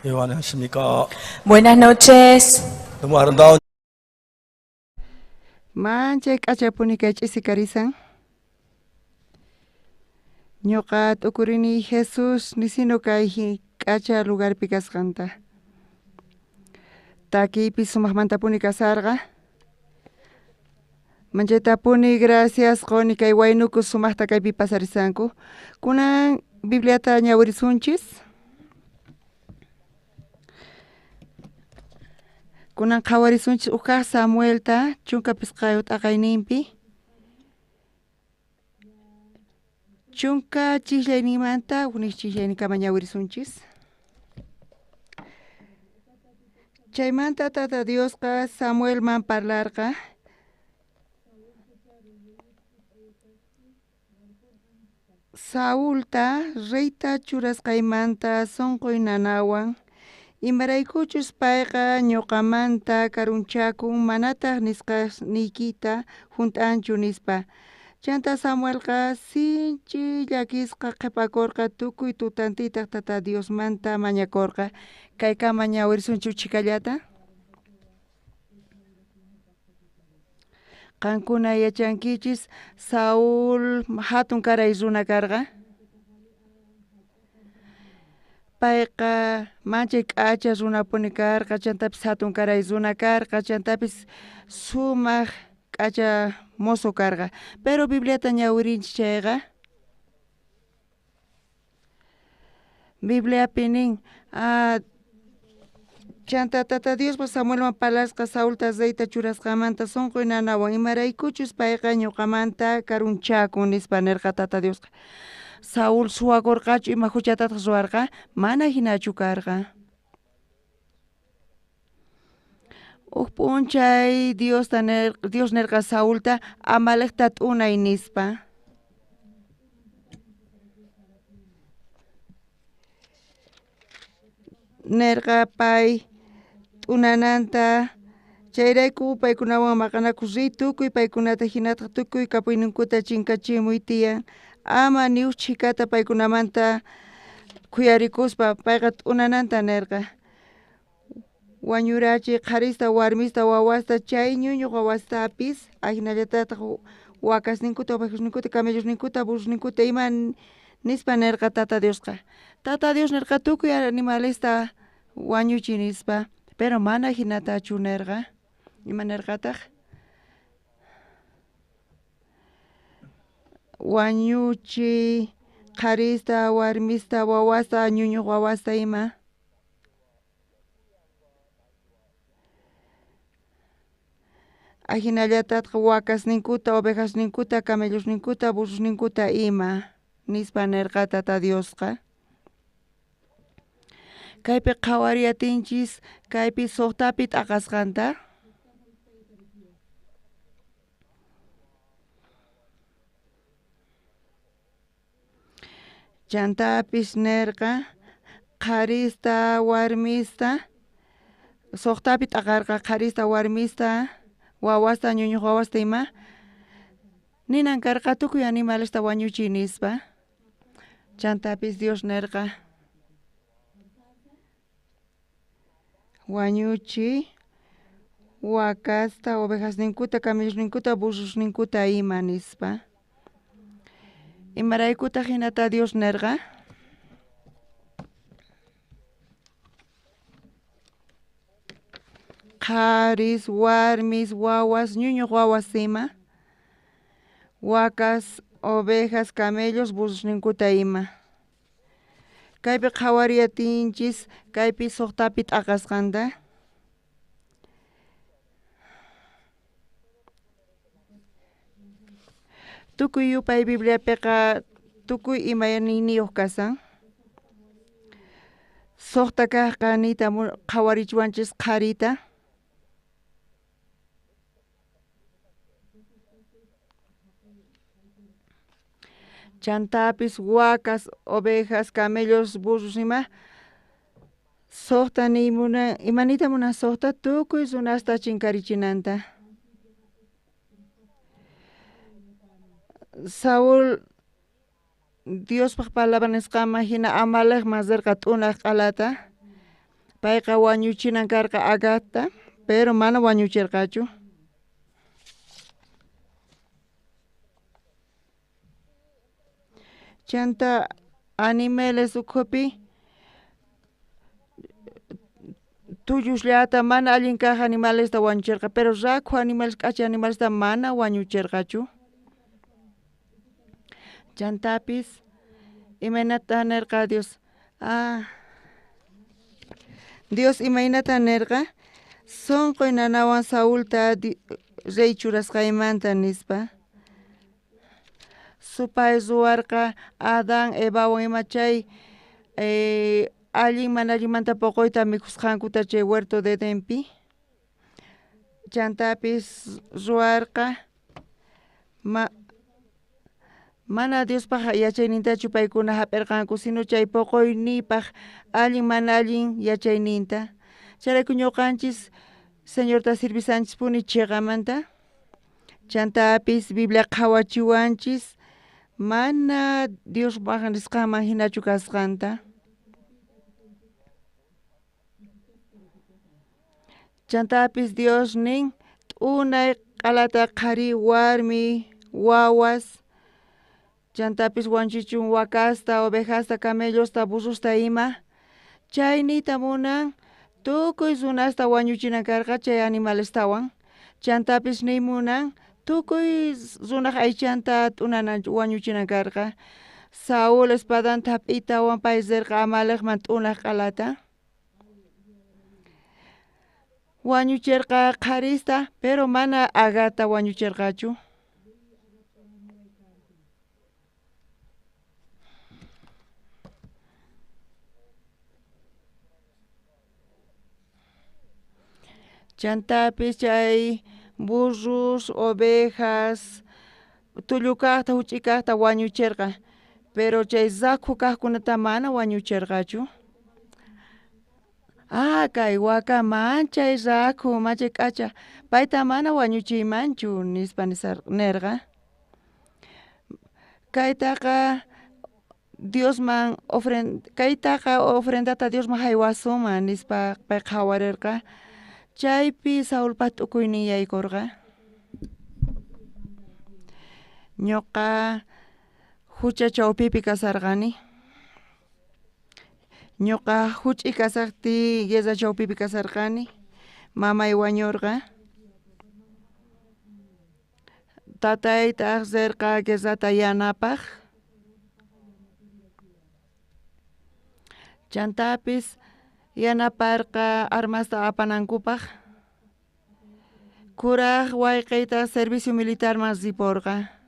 예, 안녕하십니까. Buenas noches. 너무 아름다운 Mancha k'achapunika ch'isicarisan. Ñuqa t'ukurini Jesus nisino kay k'acha lugarpi kasqanta. Takipi sumaqmantapuni kasarqa. Manchatapuni gracias qoni kay waynuku sumaqta kaypi pasarisanku. Kunan Bibliata ñawirisunchis. Kunan qhawarisunchis uqa Samuelta chunka pisqayu t'aqayninpi. Chunka chislaynimanta unik chislaynikama ñawirisunchis. Chaymanta Tata Diosqa Samuelman parlarqa. Saulta reyta churasqaymanta sunquy nanawan imaraykuchus payqa ñuqamanta karunchakun manataq nisqaniykita hunt'anchu nispa. Chanta Samuelqa sinchi llakisqa qhipakurqa tukuy tutantitaq Tata Diosmanta mañakurqa. Kaykama ñawirisunchu chikallata. Qankuna yachankichis Saul hatun karay runa karqa. Payqa manchay k'acha runapuni karqa, chantapis hatun karay runa karqa, chantapis sumaq k'acha mozo karqa. Pero Bibliata ñawirinchis chayqa. Bibliapi nin chanta Tata Diospa Samuelman parlasqa Saulta reyta churasqamanta sunquy nanawan imaraykuchus payqa ñuqamanta karunchakun nispa nirqa Tata Diosqa. Saul suwakurqachu ima huchatataq ruwarqa mana hinachu karqa. Uk p'unchay Dios nirqa Saulta Amalekta t'unay nispa. Nirqa pay t'unananta chayrayku paykunawan maqanakuq riy tukuy paykunata hinataq tukuy kapuyninkuta chinkachimuy tiyan ama niyuq chikata paykunamanta khuyarikuspa payqa t'unananta nirqa. Wañurachiq qarista warmista wawasta chay ñuñuq wawastapis ahinallatataq wakasninkuta ovejasninkuta camellosninkuta burrosninkuta ima nispa nirqa Tata Diosqa. Tata Dios nirqa tukuy animalesta wañuchiy nispa. Pero mana hinatachu nirqa. Ima nirqataq? Wañuchiy qarista warmista wawasta ñuñuq wawasta ima. Ahinallatataq wakasninkuta ovejasninkuta camellosninkuta burrosninkuta ima nispa nirqa Tata Diosqa. Kaypi qhawariyatinchis kaypi suqtapi t'aqasqanta. Chantapis nirqa qarista warmista suqtapi t'aqarqa qarista warmista wawasta ñuñuq wawasta ima ninan karqa tukuy animalesta wañuchiy nispa. Chantapis Dios nirqa wañuchiy wakasta ovejasninkuta camellosninkuta burrosninkuta ima nispa. Imaraykutaq hinata Dios nirqa? Qaris, warmis, wawas, ñuñuq wawas ima. Wakas, ovejas, camellos, burrosninkuta ima. Kaypi qhawariyatinchis kaypi suqtapi t'aqasqanta. Tukuy yupay Bibliapiqa tukuy imayniyuq kasan. Suqta kaqqa niyta qhawarichwanchis qarita. Chantapis wakas, ovejas, camellos, burros ima suqta niymuna imanita munan suqta tukuy runasta chinkarichinanta. Saul Diospaq palabra nisqama hina Amalek mazirqa t'unaq q'alata payqa wañuchinan karqa Agata, pero mana wañuchirqachu. Chanta animales ukhupi tuyushllata mana allin kaq animalesta wañuchirqa, pero rakhu animales k'achi animalesta mana wañuchirqachu. Chantapis imaynata nirqa Dios, Dios imaynata nirqa sunquy nanawan Saulta rey churasqaymanta nispa. Supay ruwarqa Adán Evawan ima chay allin mana allinmanta puquyta mikhusqankuta chay huerto de Edenpi. Chantapis ruwarqa mana Diospaq yachaynintachu paykuna hap'irqanku, sino chay puquyniypaq allin mana allin yachayninta. Chayrayku ñuqanchis Señorta sirbisanchispuni chiqamanta. Chantapis Biblia qhawachiwanchis mana Diospaq nisqanman hinachu kasqanta. Chantapis Dios nin t'unay q'alata qhari warmi wawas, chantapis wanchichun wakasta, ovejasta, camellosta, burrusta ima, chaynita munan tukuy runasta wañuchinan karqa chay animalestawan. Chantapis nimunan tukuy runaq aychanta t'unanan wañuchinan karqa. Saúl espadanta hap'itawan pay rirqa Amalekman t'unaq q'alata. Wañuchirqa qharista, pero mana Agata wañuchirqachu. Chantapis chay burros, ovejas, tullu kaqta, huch'uy kaqta wañuchirqa, pero chay rakhu kaqkunata mana wañuchirqachu. Kay waka manchay rakhu, manchay k'acha, payta mana wañuchiymanchu nispa nirqa. Kaytaqa Diosman kaytaqa ofrendata Diosman haywasunman nispa pay qhawarirqa. Chaypi Saulpa t'ukuynin yaykurqa. Ñuqa hucha chawpipi kasarqani. Ñuqa huch'uy kasaqti Guerra chawpipi kasarqani. Mamay wañurqa. Tataytaq rirqa Guerrata yanapaq. Chantapis yanaparqa armasta apanankupaq. Kuraq wayqiyta servicio militarman ripurqa.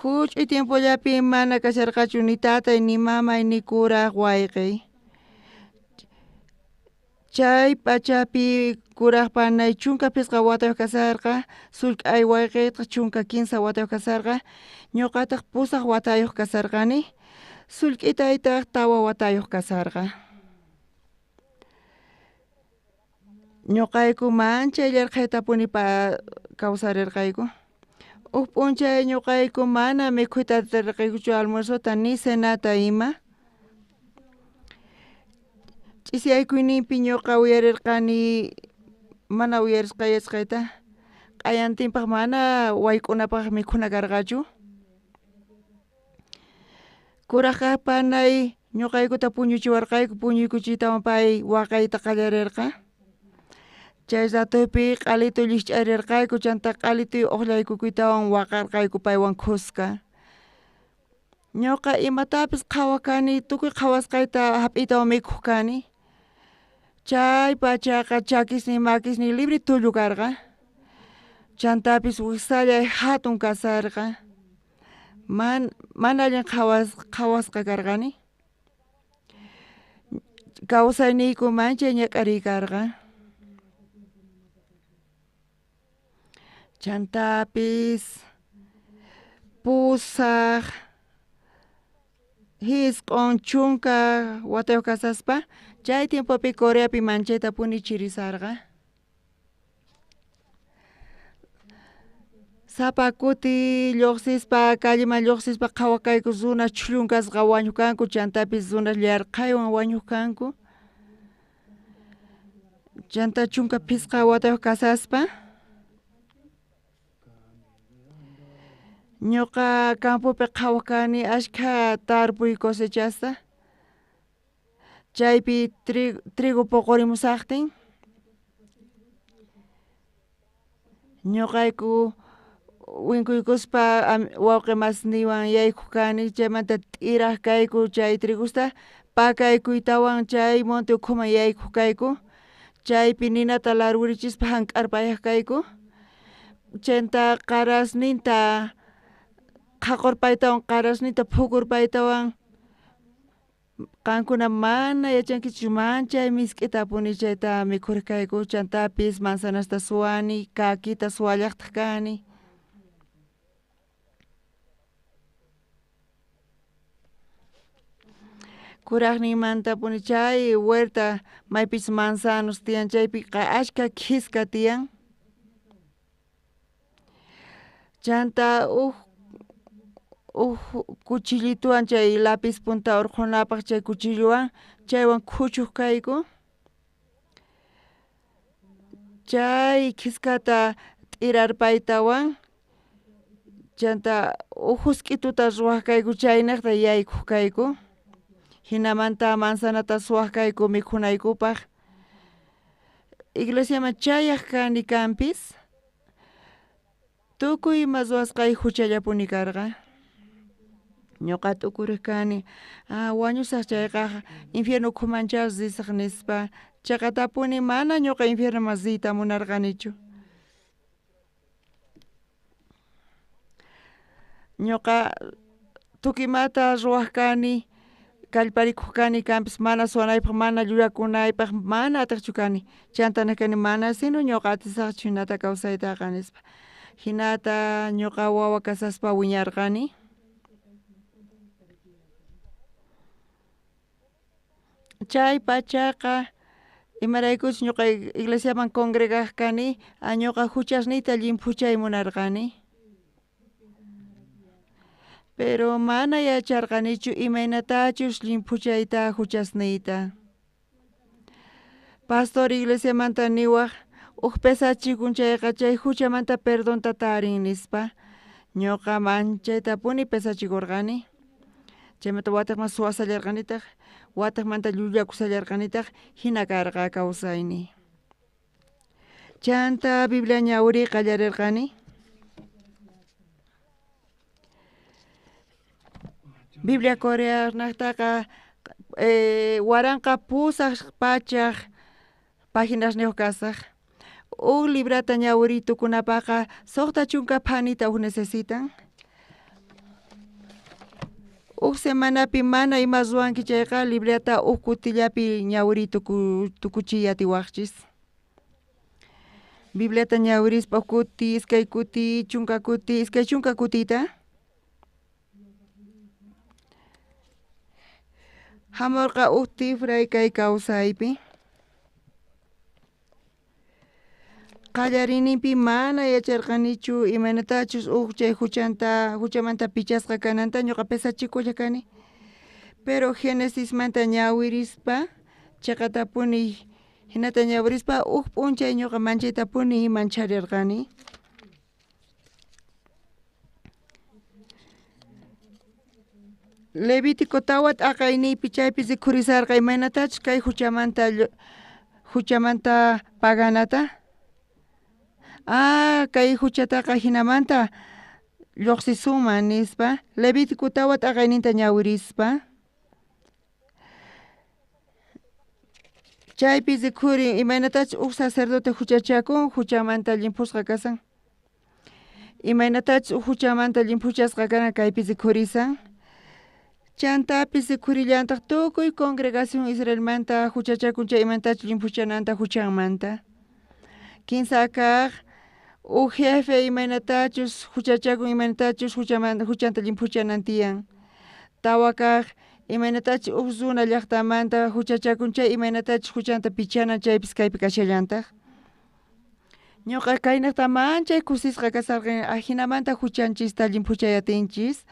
Huch'uy tiempollapi mana kasharqachu ni tatay ni mamay ni kuraq wayqiy. Chay pachapi kuraq panay chunka pisqa watayuq kasarqa, sullk'ay wayqiyqa chunka 15 watayuq kasarqa, ñuqataq pusaq watayuq kasarqani, sullk'itaytaq tawa watayuq kasarqa. Ñuqayku manchay llarqaytapuni kawsarirqayku. Huk p'unchay ñuqayku mana mikhuyta atirqaykuchu almuerzota ni cenata ima. Ch'isyaykuyninpi ñuqa uyarirqani mana uyarisqayachkayta, q'ayantinpaq mana wayk'unapaq mikhuna karqachu. Kuraq panay ñuqaykuta puñuchiwarqayku, puñuykuchiytawan pay waqayta qallarirqa. Chay ratupi q'alitu llich'arirqayku, chanta q'alitu uqllaykukuytawan waqarqayku paywan khusqa. Ñuqa imatapis qhawakani, tukuy qhawasqayta hap'iytawan mikhuq kani. Chay pachaqa chakisnin makisnin libre tullu karqa. Chantapis wiksallay hatun kasarqa. Mana allin qhawasqa karqani. Kawsayniyku manchay ñak'ariykarqa. Chantapis pusaq, hisq'un, chunka watayuq kasaspa, chay tiempopi Coreapi manchayta punichirisarqa. Sapakuti lluqsispa calleman lluqsispa qhawakayku runa chullunkasqa wañukanku chantapis runa llarqaywan wañukanku. Chanta chunka pisqa watayuq kasaspa. Ñuqa campopi qhawakani ashkha tarpuy cosechasta. Chaypi trigo puqurimusaqtin ñuqayku winkuykuspa wawqi masniwan yaykuq kani chaymanta t'iraq kayku chay trigusta pakaykuytawan chay monte ukhuman yaykuq kayku chaypi ninata larurichispa hank'arpayaq kayku chayta qarasninta qhaqurpaytawan qarasninta phukurpaytawan qankuna mana yachankichu manchay misk'ita apuni chayta mikhuriq kayku chantapis manzanasta suwani kakita suwallaqtaq kani. Kuraqninmanta apuni chay huerta maypis manzanos tiyan chaypi ashka k'iska tiyan chanta cuchillituwan chay lapis punta hurqunapaq chay cuchilluwan chaywan khuchuq kayku chay k'iskata t'irarpaytawan chanta husk'ituta ruwaq kayku chaynaqta yaykuq kayku hinamanta manzanata suwaq kayku mikhunaykupaq iglesiaman chayaq kani kanpis tukuy ima ruwasqay huchallapuni karqa ñuqa tukuriq kani wañusaq chayqa infierno ukhumanchari risaq nispa chayqa tapuni mana ñuqa infiernoman riyta munarqanichu ñuqa tukuymanta ruwaq kani kallparikuq kani kanpis mana suwanaypaq mana llullakunaypaq mana ataqchu kani chantana kani mana sino ñuqa atisaqchu hinata kawsaytaqa nispa hinata ñuqa wawa kasaspa wiñarqani chay pachaqa imaraykuchus ñuqa iglesiaman congregaq kani ñuqa huchasniyta llimpuchay munarqani pero mana yacharqanichu imaynatachus llimpuchayta huchasniyta pastor iglesiamanta niwaq pesachikun chayqa chay huchamanta perdonta tarin nispa ñuqa manchaytapuni pesachikurqani chaymanta wataqman suwasallarqanitaq wataqmanta llullakusallarqanitaq hina karqa kawsayni chanta Biblia ñawiri qallarirqani Biblia koreanaqtaqa waranqa pusaq pachaq paginasniyuq kasaq librata ñawiritukunapaqa suqta chunka phanita necesitan semanapi mana ima ruwanki chayqa librata kutillapi ñawiritukuchiy atiwaqchis Bibliata ñawirispa kuti iskay kuti chunka kuti iskay chunka kutita hamurqa tifray kay kawsaypi qallariyninpi mana yacharqanichu imanatachus chay huchamanta pichasqa kananta ñuqa pesachikulla kani pero Genesismanta ñawirispa chaqatapuni hinata ñawirispa p'unchay ñuqa manchaytapuni mancharirqani Levítico tawa t'aqayniypi chaypi rikhurisarqa imaynatachus kay huchamanta paganata kay huchataqa hinamanta lluqsisuman nispa Levítico tawa t'aqayninta ñawirispa chaypi rikhurin imaynatachus sacerdote huchachakun huchamanta llimpusqa kasan imaynatachus huchamanta llimpuchasqa kana kaypi rikhurisan chantapis rikhurillantaq tukuy congregación Israelmanta huchachakun chay imaynatachus llimpuchananta huchanmanta kinsa kaq jefe imaynatachus huchachakun imaynatachus huchanta llimpuchanan tiyan tawa kaq imaynatachus runa llaqtamanta huchachakun chay imaynatachus huchanta pichanan chaypis kaypi kashallantaq Ñuqa kaynaqta manchay kusisqa kasarqani ajinamanta huchanchis tallin puchayatinchis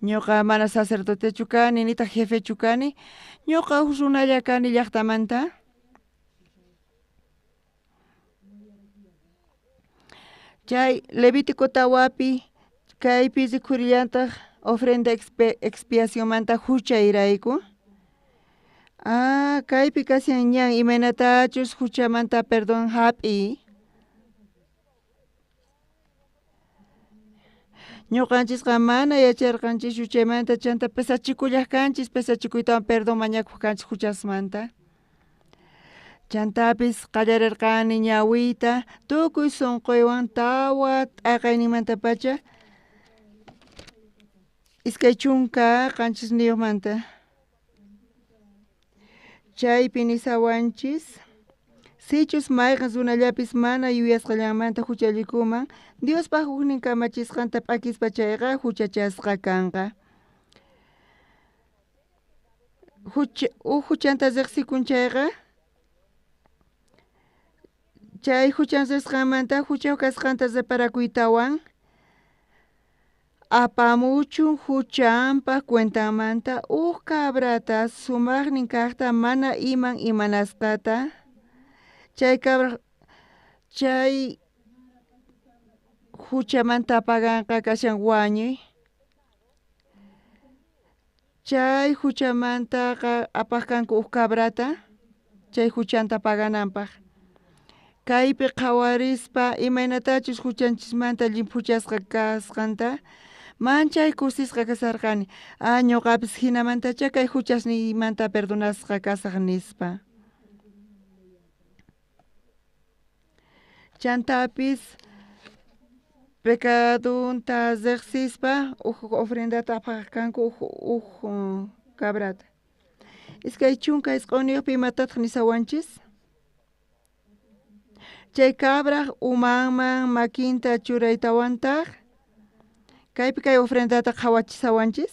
ñuqa mana sacerdotechu kani nita jefechu kani ñuqa huk runalla kani llaqtamanta chay Levítico tawapi kaypi rikurillantaq ofrenda expiacionmanta huchayrayku kaypi kasihan ñan imaynatachus huchamanta perdón hap'i ñuqanchisqa mana yacharqanchis chaymanta chanta pesachikullaj kanchis pesachikuytawan perdón mañakuq kanchis huchasmanta chantapis qallarirqani ñawita tukuy sunquywan tawa t'aqaynimanta iskay chunka qanchis niyuqmanta chaypi nisawanchis sichus mayqan runallapis mana yuyasqallanmanta huchallikuman Diospaq huknin kamachisqanta p'akispa chayqa huchachasqa kanqa huchanta riqsikun chayqa chay huchan riqsqanmanta huchayuq kasqanta reparakuytawan apamuchun huchanpaq cuentamanta cabrata sumaqnin kaqta mana imanasqata chay cabra chay huchamanta apaganqa kashan wañuy chay huchamantaqa apaqkanku cabrata chay huchanta pagananpaq kaypi qhawarispa imaynatachus huchanchismanta llimpuchasqa kasqanta manchay kusisqa kasarqani ñuqapis hinamantacha kay huchasniymanta perdonasqa kasaq nispa chantapis pecadunta riqsispa ofrendata apaqkanku cabrata iskay chunka isq'uniyuqpi imatataq nisawanchis chay cabra umanman makinta churaytawantaq kaypi kay ofrendata qhawachisawanchis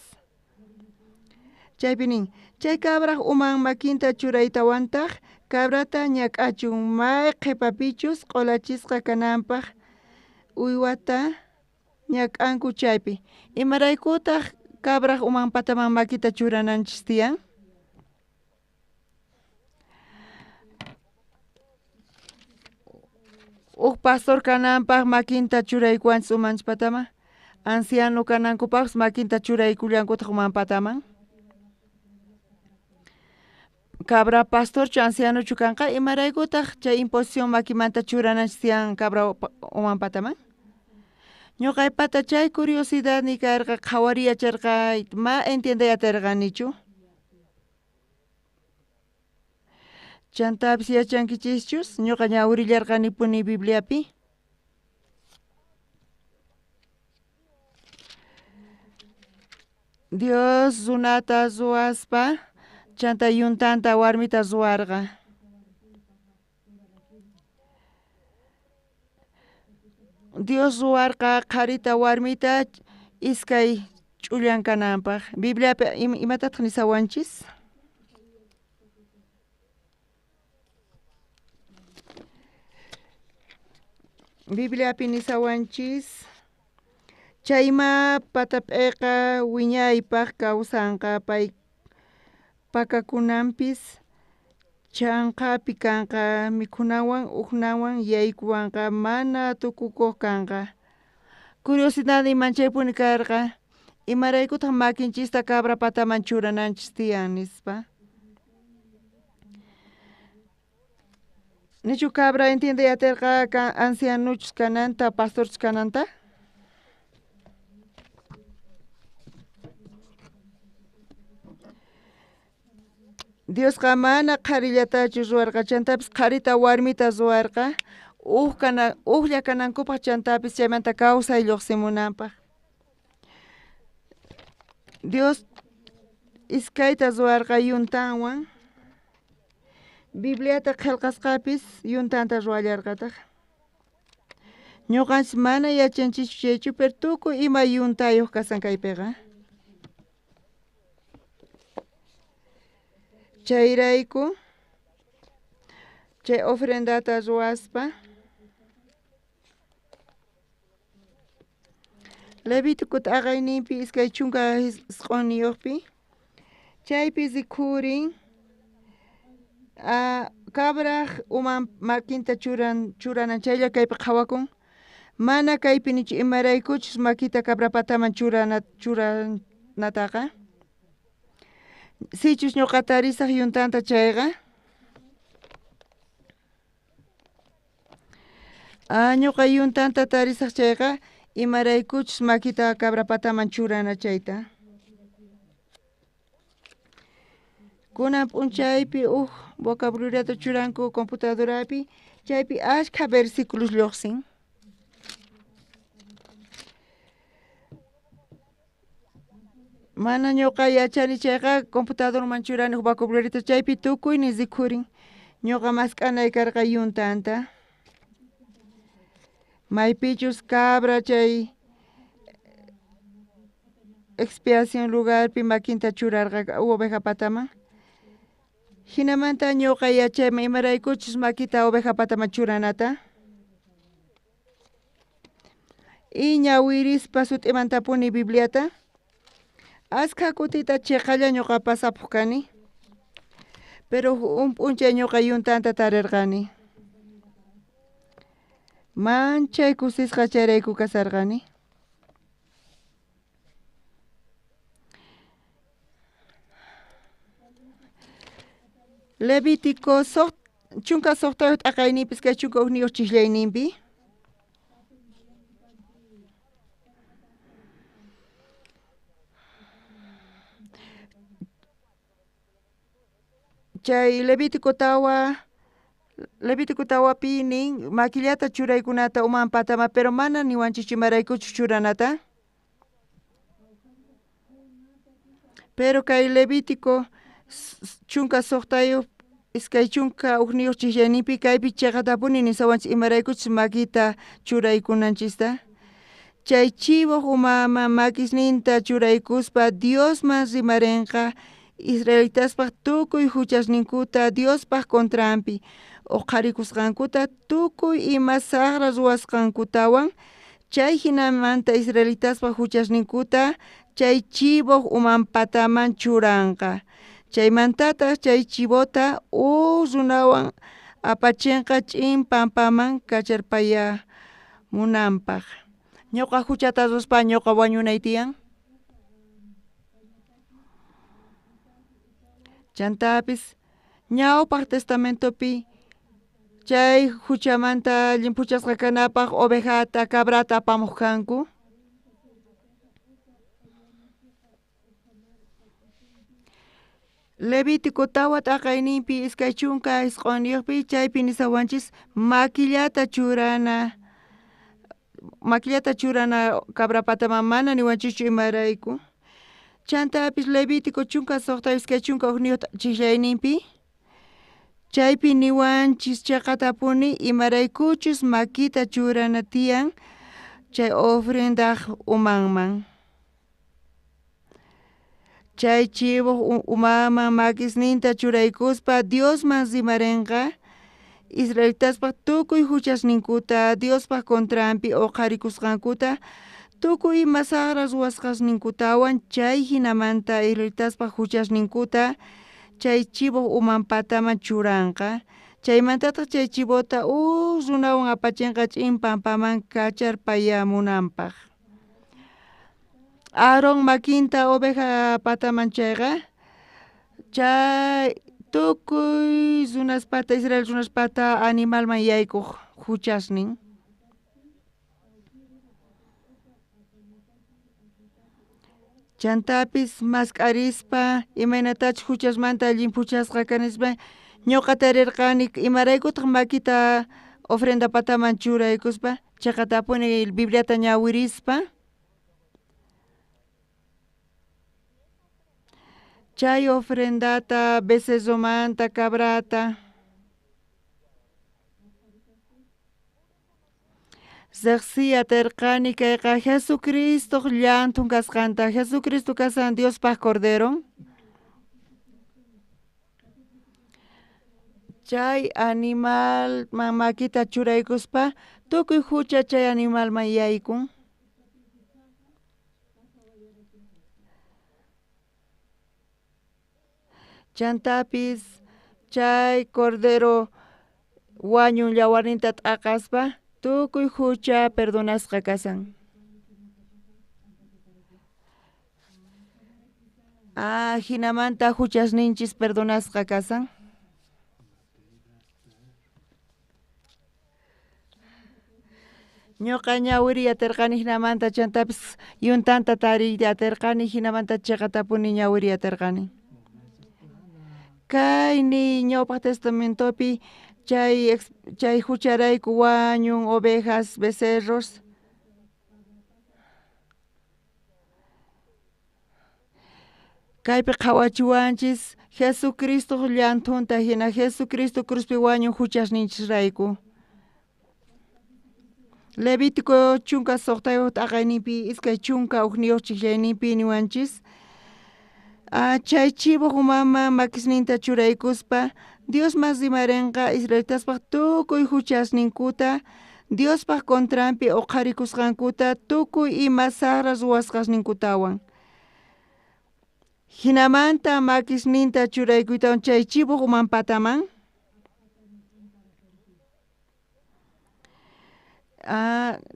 chaypi nin chay cabra uman makinta churaytawantaq cabrata ñak'achun may qhipapichus q'ulachisqa kananpaq uywata ñak'anku chaypi imaraykutaq cabra uman pataman makita churananchis tiyan pastor kananpaq makinta churaykuanchis umanchis pataman anciano kanankupaqpas makinta churaykullankutaq uman pataman cabra pastorchu ancianochu kanqa imaraykutaq chay imposición makimanta churananchis tiyan cabra uman pataman ñuqaypata chay curiosidad ni karqa qhawariyacharqa ma entiendeyatarqanichu chantapis yachankichischus ñuqa ñawrillarqanipuni Bibliapi Dios runata ruwaspa chanta yuntanta warmita ruwarqa Dios ruwarqa qharita warmita iskay ch'ullan kananpaq Bibliapi imatataq nisawanchis Bibliapi nisawanchis chayma patap'iqa wiñaypaq kawsanqa pay pakakunampis chanqapi kanqa mikhunawan uqnawan yaykuwanqa mana tukukuq kanqa curiosidad imanchaypuni karqa imaraykutaq makinchista cabra pataman churananchis tiyan nispa nichu cabra entiendeyatarqa ancianuchus kananta pastorchus kananta Diosqa mana qharillatachu ruwarqa chantapis qharita warmita ruwarqa uqlla kanankupaq chantapis chaymanta kawsay lluqsimunanpaq Dios iskayta ruwarqa yuntawan Bibliata qillqasqapis yuntanta ruwallarqataq ñuqanchis mana yachanchikchu chaychu pero tukuy ima yuntayuq kasan kaypiqa chayrayku chay ofrendata ruwaspa Levitikut aqayninpi iskay chunka isq'uniyuqpi chaypi zikhurin kabraq uman makinta churanan chaylla kaypi qhawakun mana kaypi nichu imaraykuchus makita cabra pataman churanataqa sichus ñuqata risaq yuntanta chayqa ñuqa yuntanta tarisaq chayqa imaraykuchus makita cabra pataman churana chayta kunan p'unchaypi vocabulariota churanku computadorapi chaypi ashka versículos lluqsin mana ñuqa yachani chayqa computadorman churani vocabulariota chaypi tukuynin zikhurin ñuqa mask'anay karqa yuntanta maypichus cabra chay expiación lugarpi makinta churarqa oveja pataman hinamanta ñuqa yachayman imaraykuchus makita oveja pataman churanata y ñawirispa sut'imantapuni Bibliata ashka kutita chiqalla ñuqa pasapuq kani pero p'unchay ñuqa yuntanta tarirqani manchay kusisqa chayrayku kasarqani Levítico chunka suqtayuq t'aqaynipis kay chunka uqniyuq chiklayninpi chay Levítico tawapinin maquillata churaykunata uman patama pero mana niwanchis imaraykuchus churanata pero kay Levítico chunka suqtayuq iskay chunka uqniyuq chiklayninpi kaypi chiqatapuni nisawanchis imaraykuchus makita churaykunanchista chay chiwaq umaman makisninta churaykuspa Diosman rimarinqa Israelitaspaq tukuy huchasninkuta Diospaq contranpi uqharikusqankuta tukuy ima saqra ruwasqankutawan chay hinamanta Israelitaspaq huchasninkuta chay chiwaq uman pataman churanqa chaymantataq chay chiwota runawan apachinqa ch'in pampaman kacharpayamunanpaq ñuqa huchata ruspa ñuqa wañunay tiyan chantapis ñawpaq testamentopi chay huchamanta llimpuchasqa kanapaq ovejata cabrata apamuq kanku Levítico tawa t'aqayninpi iskay chunka isq'uniyuqpi chaypi nisawanchis maquillata churana cabra pataman mana niwanchischu imarayku chantapis Levítico chunka suqtayuq iskay chunka uqniyuq chiklayninpi chaypi niwanchis chiqatapuni imaraykuchus makita churana tiyan chay ofrendaq umanman chay chiwaq umaman makisninta churaykuspa Diosman rimarinqa Israelitaspaq tukuy huchasninkuta Diospaq contranpi uqharikusqankuta tukuy ima saqra ruwasqasninkutawan chay hinamanta Israelitaspaq huchasninkuta chay chiwaq uman pataman churanqa chaymantataq chay chiwota runawan apachinqa ch'in pampaman kacharpayamunanpaq Aaron makinta oveja pataman chayqa chay tukuy runaspata Israel runaspata animalman yaykuq huchasnin chantapis mask'arispa imaynatachus huchasmanta llimpuchasqa kanispa ñuqata rirqani imaraykutaq makita ofrenda pataman churaykuspa chiqatapuni Bibliata ñawirispa chay ofrendata becerromanta cabrata riqsiyata rirqani kayqa Jesucristo llantun kasqanta Jesucristo kasqan Diospaq Cordero chay animal makita churaykuspa tukuy hucha chay animalman yaykun Chantapis chay cordero wañun yawarninta t'aqaspa tukuy hucha perdonasqa kasan. Hinamanta huchasninchis perdonasqa kasan. Ñuqa ñawiri yatirqani hinamanta chantapis yuntanta tari yatirqani hinamanta chiqatapuni ñawiri yatirqani. Kayni ñawpaq testamentopi chay hucharayku wañun ovejas, becerros. Kaypi qhawachiwanchis Jesucristo llantunta hina Jesucristo cruzpi wañun huchasninchisrayku. Levitico chunka soqtayuq t'aqayninpi iskay chunka uqniyuq chiqllayninpi niwanchis. Chay chivuq mama makisninta churaykuspa Dios mas rimarinqa Israelitaspaq tukuy huchasninkuta Diospaq contranpi uqharikusqankuta tukuy ima saqra ruwasqasninkutawan. Hinamanta makisninta churaykuytawan chay chivuq umanpataman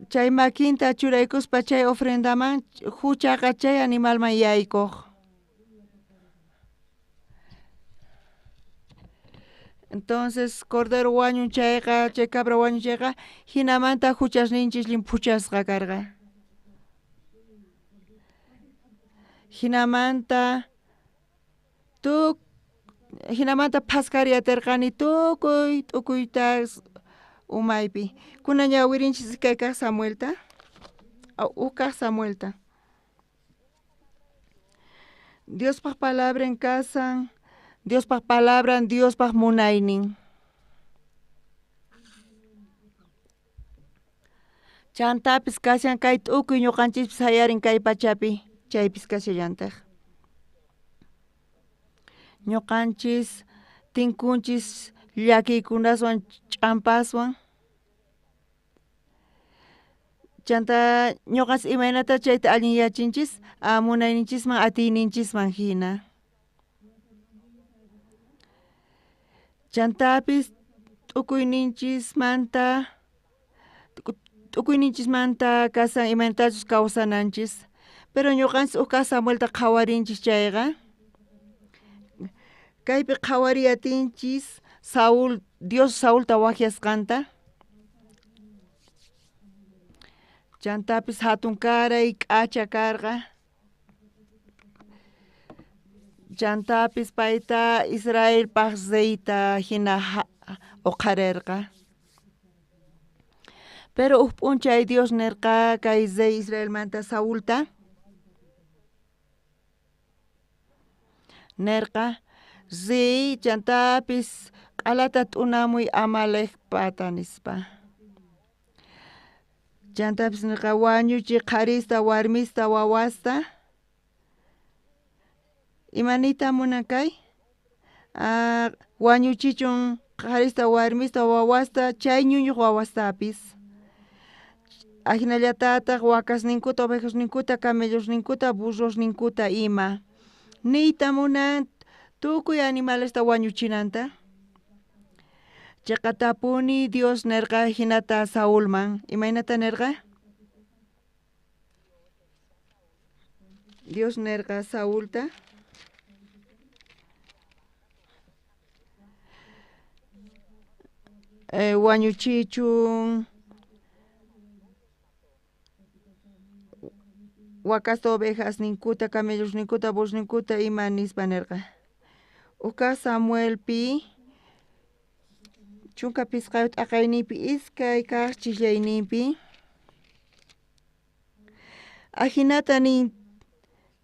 chay makinta churaykuspa chay ofrendaman huchaqa chay animalman yaykuq. Entonces cordero wañun chayqa, chay cabra wañun chayqa hinamanta huchasninchis limpuchasqa karqa. Hinamanta phaskari yatirqani tukuy t'ukuytas umaypi. Kunan ñawirinchis kay kaq Samuelta, kaq Samuelta. Diospaq palabran kasan, Diospaq palabran, Diospaq munaynin. Chantapis kashan kay t'ukuy ñuqanchis hayarin kay pachapi, chaypis kashallantaq. Ñuqanchis tinkunchis llakiykunaswan ch'ampaswan. Chanta ñuqanchis imaynata chayta allin yachinchis munayninchisman atiyninchisman hina. Chantapis t'ukuyninchismanta kasan imaynatachus kawsananchis. Pero ñuqanchis kaq Samuelta qhawarinchis chayqa. Kaypi qhawariyatinchis Dios Saulta wakyasqanta. Chantapis hatun karay k'acha karqa. Chantapis payta Israelpaq reyta hina uqharirqa. Pero p'unchay Dios nirqa kay rey Israelmanta Saulta. Nirqa riy chantapis q'alata t'unamuy Amalekpata nispa. Chantapis nirqa wañuchiy qharista, warmista, wawasta. Imanita munan kay? Wañuchichun qharista, warmista, wawasta, chay ñuñuq wawastapis. Hinallatataq wakasninkuta, ovejasninkuta, camellosninkuta, burrosninkuta ima. Niyta munan tukuy animalesta wañuchinanta. Chayqa tapuni Dios nirqa hinata Saulman. Imaynata nirqa? Dios nirqa Saulta. Wañuchichun wakasta, ovejasninkuta, camellosninkuta, burrosninkuta ima nispa nirqa. Kaq Samuelpi chunka pisqayuq t'aqayninpi iskay kaq chiqllayninpi hinata nin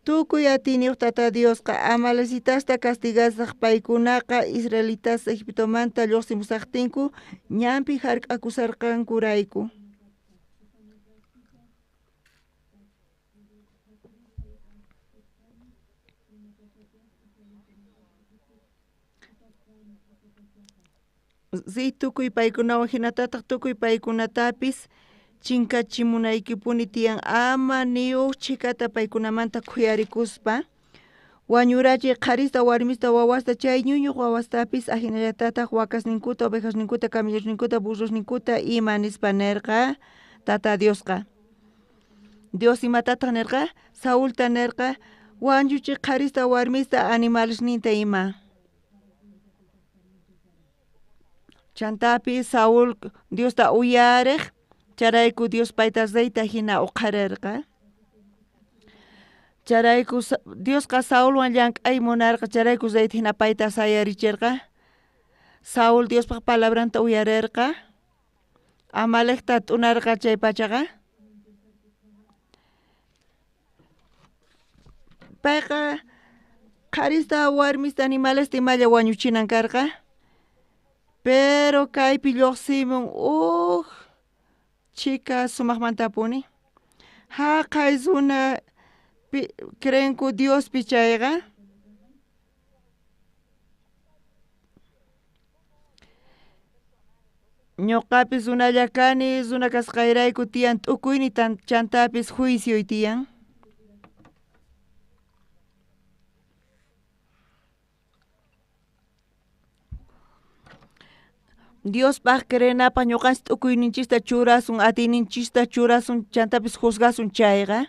tukuy atiniyuq tata Diosqa Amalecitasta castigasaq paykunaqa Israelitas Egiptomanta lluqsimusaqtinku ñanpi hark'akusarqankurayku. Tukuy paykunawan hinatataq tukuy paykunatapis chinkachimunaykipuni tiyan ama niyuq chikata paykunamanta khuyarikuspa wañurachiq qharista warmista wawasta chay ñuñuq wawastapis ajinallatataq wakasninkuta ovejasninkuta camelloshninkuta burrosninkuta ima nispa nirqa Tata Diosqa Dios imatataq nirqa Saulta nirqa wanchuchiq qharista warmista animalesninta ima chantapis Saul Diosta uyariq charayku Dios payta reyta hina uqharirqa charayku Diosqa Saulwan llank'ay munarqa charayku reyta hina payta sayarichirqa Saul Diospaq palabranta uyarirqa Amalekta t'unarqa chay pachaqa payqa qharista warmista animalesta imalla wañuchinan karqa pero kaypi lluqsimun chika sumaqmantapuni haqay runa creenku Diospi chayqa ñuqapis runalla kani runa kasqayrayku tiyan t'ukuyni chantapis juicioy tiyan Diospaq creenapaq ñuqanchis t'ukuyninchista churasun atiyninchista churasun chantapis juzgasun chayqa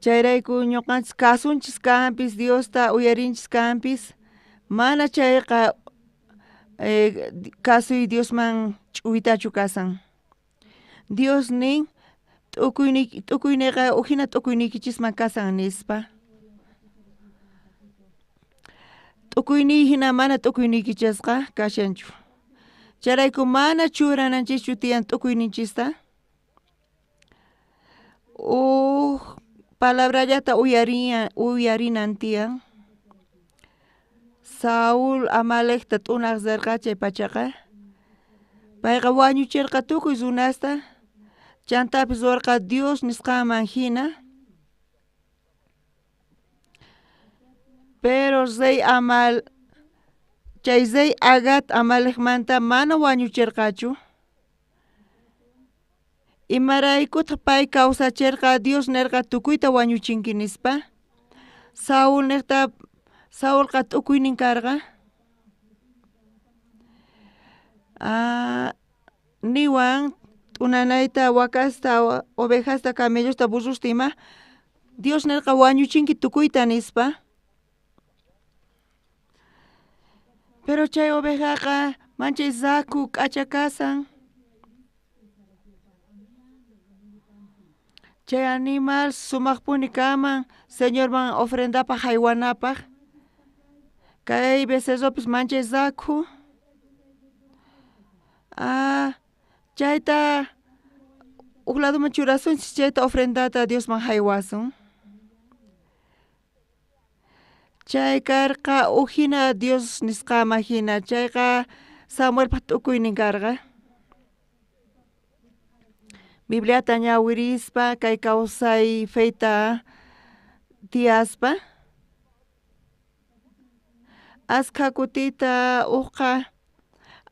chayrayku ñuqanchis kasunchis kanpis Diosta uyarinchis kanpis mana chayqa kasuy Diosman ch'uytachu kasan Dios nin t'ukuyniyqa hina t'ukuyniykichikman kasan nispa t'ukuyniy hina mana t'ukuyniykichasqa kashanchu charayku mana churananchikchu tiyan t'ukuyninchista palabrallata uyarinan tiyan Saul Amalekta t'unaq rirqa chay pachaqa payqa wañuchirqa tukuy runasta chantapis ruwarqa Dios nisqaman hina pero rey Agat Amalekmanta mana wañuchirqachu imaraykutaq pay kawsachirqa Dios nirqa tukuyta wañuchinki nispa Saulqa t'ukuynin karqa niwan t'unanayta wakasta ovejasta camellosta burrosta ima Dios nirqa wañuchinki tukuyta nispa pero chay ovejaqa manchay zaku k'acha kasan chay animal sumaqpuni kaman Señorman ofrendapaq haywanapaq kay becerropis manchay zaku chayta uk ladoman churasunchis chayta ofrendata Diosman haywasun chay karqa hina Dios nisqama hina chayqa Samuelpaq t'ukuynin karqa Bibliata ñawirispa kay kawsay feyta tiyaspa askha kutita uqqa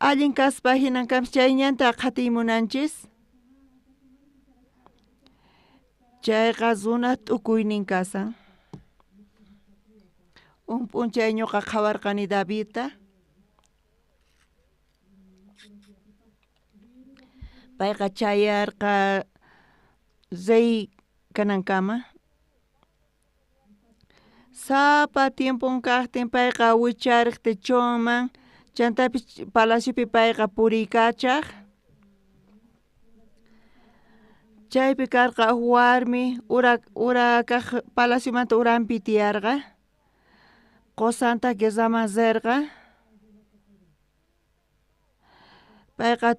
allin kaspa hinankamis chayñanta qhatiymunanchis chayqa runa t'ukuynin kasan p'unchay ñuqa qhawarqani Davidta payqa chayarqa rey kanankama sapa tiempun kaqtin payqa wichariq techonman chantapis palaciopi payqa puriykachaq chaypi karqa warmi ura kaq palaciomanta uranpi tiyarqa qosanta guerraman rirqa payqa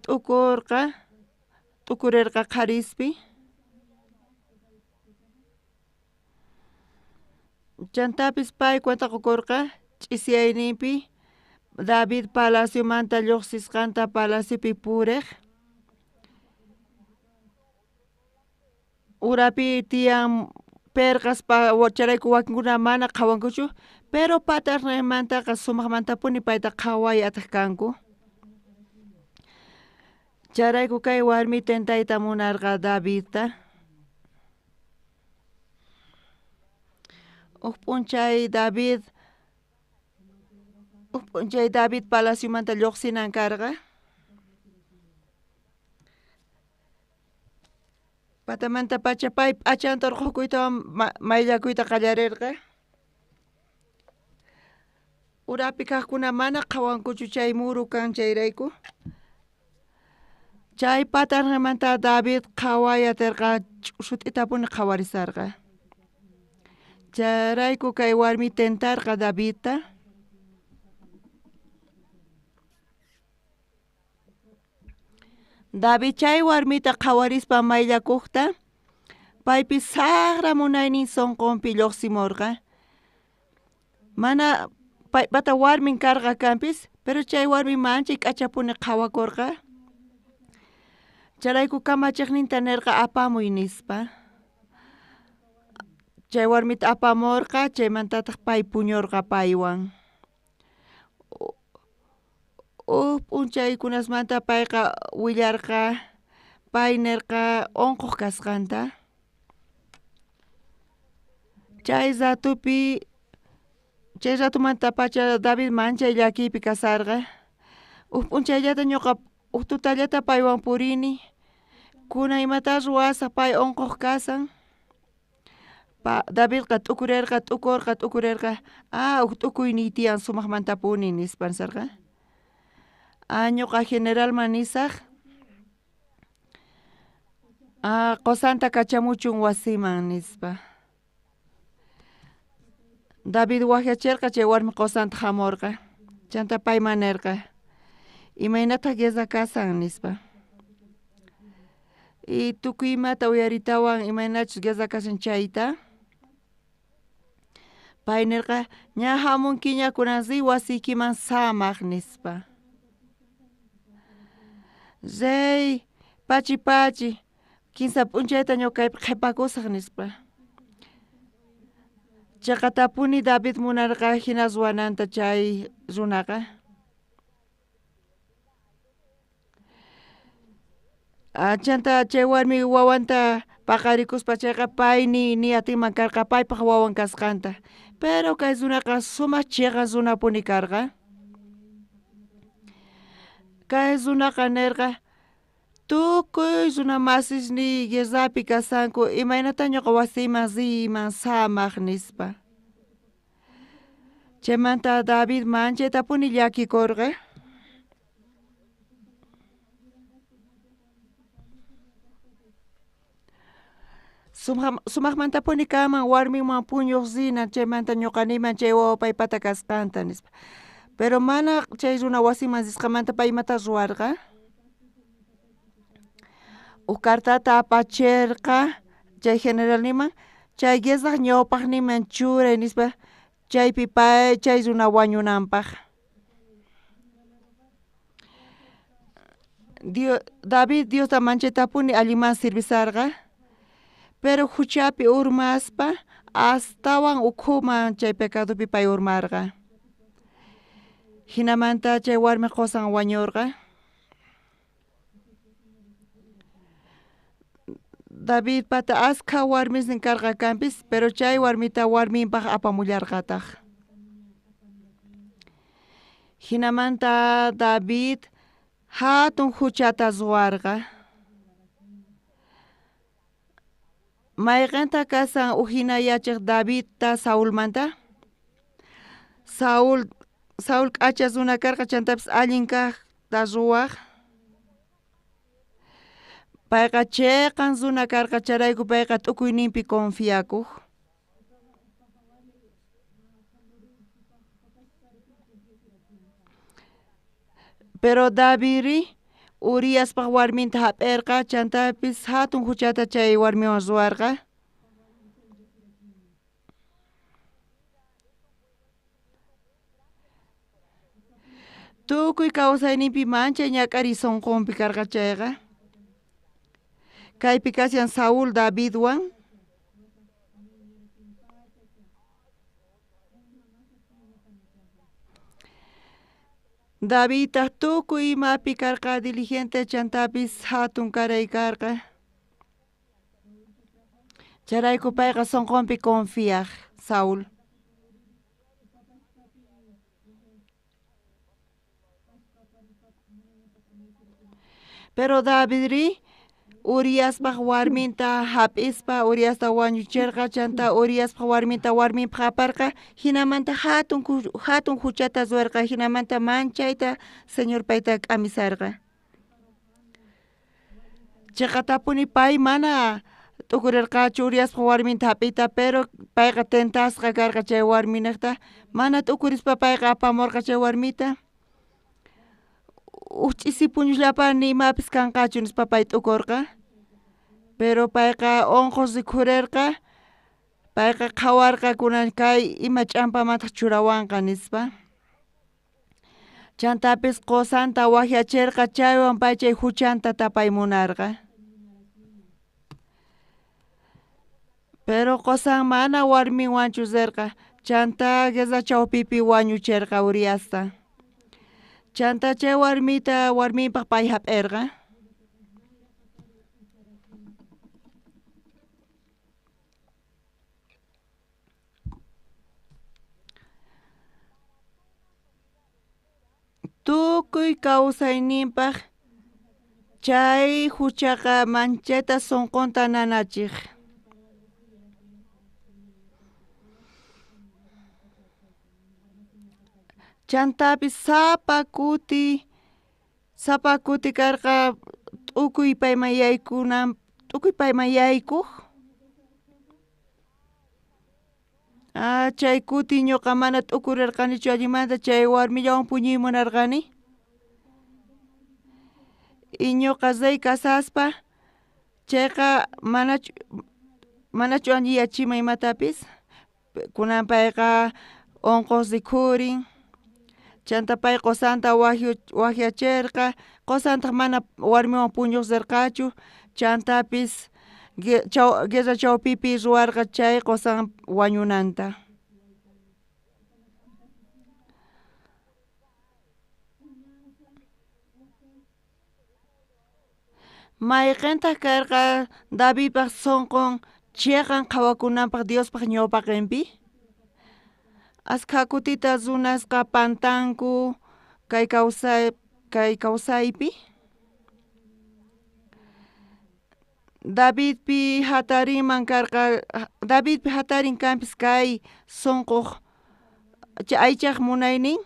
t'ukurirqa qharispi chantapis pay cuenta qukurqa ch'isyayninpi David palaciomanta lluqsisqanta palaciopi puriq urapi tiyan perqaspa charayku wakinkuna mana qhawankuchu pero paternaymantaqa sumaqmantapuni payta qhaway ataq kanku Charayku kay warmi tentayta munarqa Davidta. P'unchay David palaciomanta lluqsinan karqa. Patamanta pacha pay p'achanta urqukuytawan maylakuyta qallarirqa. Urapi kaqkuna mana qhawankuchu chay muru kan chayrayku. Chay patanmanta David qhawayatirqa ch'ushut'itapuni qhawarisarqa. Charayku kay warmi tentarqa Davidta. David chay warmita qhawarispa mayllakuqta paypis saqra munaynin sonqonpi lluqsimurqa. Mana paypata warmin karqa kanpis, pero chay warmi manchay k'achapuni qhawakurqa. Charayku kamachiqninta nirqa apamuy nispa. Chay warmita apamurqa chaymantataq pay puñurqa paywan. P'unchaykunasmanta payqa willarqa pay nirqa unquq kasqanta. Chay ratumanta pacha David manchay llakiypi kasarqa. P'unchayllata ñuqa tutallata paywan purini. Kunan imata ruwasaq pay unquq kasan. Davidqa t'ukurirqa t'ukurirqa t'ukuyniy tiyan sumaqmanta puni nispansarqa. Ñuqa generalman nisaq qusanta kachamuchun wasiman nispa. David wakyachirqa chay warmi qusanta hamurqa. Chanta payman nirqa imaynataq qiza kasan nispa. Y tukuy imata uyaritawan imaynachus qiza kashan chayta. Pay nirqa ña hamunkiña kunansi wasiykiman samaq nispa. Rey pachi kinsa p'unchayta ñuqaypi qhipakusaq nispa. Chaqatapuni David munarqa hina ruwananta chay runaqa. Chanta chay warmi wawanta paqarikuspa chayqa pay ni atinman karqa paypaq wawan kasqanta. Pero kay runaqa sumaq chiqan runapuni karqa. Kay runaqa nirqa tukuy runa masisniy guerrapi kasanku imaynata ñuqa wasiyman riyman samaq nispa. Chaymanta David manchaytapuni llakikurqa. Sumaqmantapuni kaman warminman puñuq rina chaymanta ñuqaniman chay wawa paypata kasqanta nispa. Pero mana chay runa wasiman risqamanta pay imata ruwarqa. Cartata apachirqa chay generalniman chay guesaq ñawpaqniman churay nispa chaypi pay chay runa wañunanpaq. David Diosta manchaytapuni alliman servisarqa. Pero huchapi urmaspa astawan ukhuman chay pecadopi pay urmarqa. Hinamanta chay warmi qusan wañurqa. David pata askha warmisnin karqa kanpis, pero chay warmita warminpaq apamullarqataq. Hinamanta David hatun huchata ruwarqa. Mayqanta kasan uhina yachiq Davidta Saulmanta. Saul k'acha runa karqa chantapis allin kaqta ruwaq. Payqa chiqan runa karqa charayku payqa t'ukuyninpi confiakuq. Pero Davidri Uriaspaq warminta hap'irqa chantapis hatun huchata chay warmiwan ruwarqa. Tukuy kawsayninpi manchay ñak'ari sunqunpi karqa chayqa. Kaypi kasyan Saul Davidwan. David tukuy imapi karqa diligente chantapis hatun karay karqa. Charayku payqa sonqonpi confiaq Saul. Pero Davidri Uriaspaq warminta hap'ispa Uriasta wañuchirqa chanta Uriaspaq warminpa qaparqa hinamanta hatun huchata suarqa hinamanta manchayta señor payta k'amisarqa. Chayqa tapuni pay mana t'ukurirqachu Uriaspaq warminta hap'iyta pero payqa tentasqa karqa chay warminaqta mana t'ukurispa payqa apamurqa chay warmita uch'isi puñullapani imapis kanqachu nispa pay t'ukurqa. Pero payqa onqos rikhurirqa payqa qhawarqa kunan kay ima ch'ampamanta churawanqa nispa. Chantapis qusanta wakyachirqa chaywan pay chay huchanta tapaymunarqa. Pero qusan mana warminwanchu sirqa chanta guerra chawpipi wañuchirqa Uriasta. Chanta chay warminpaq pay hap'irqa. Tukuy kawsayninpaq chay huchaqa manchayta sunqunta nanachiq. Chantapis sapa kuti karqa t'ukuy payman yaykuq. Chay kuti ñuqa mana t'ukurirqanichu allimanta chay warmillawan puñuymunarqani. Y ñuqa zay kasaspa chayqa manachu alliyachiman imatapis. Kunan payqa onqos rikhurin. Chanta pay qusanta wakyachirqa qusantaq mana warmiwan puñuq sirqachu chantapis guerra chawpipi ruwarqa chay qusan wañunanta. Mayqintaq karqa Davidpaq sunqun chiqan qhawakunanpaq Diospaq ñawpaqinpi. Askha kutita runasqa pantanku kay kawsaypi. Davidpi hatarin kanpis kay sunquq aychaq munaynin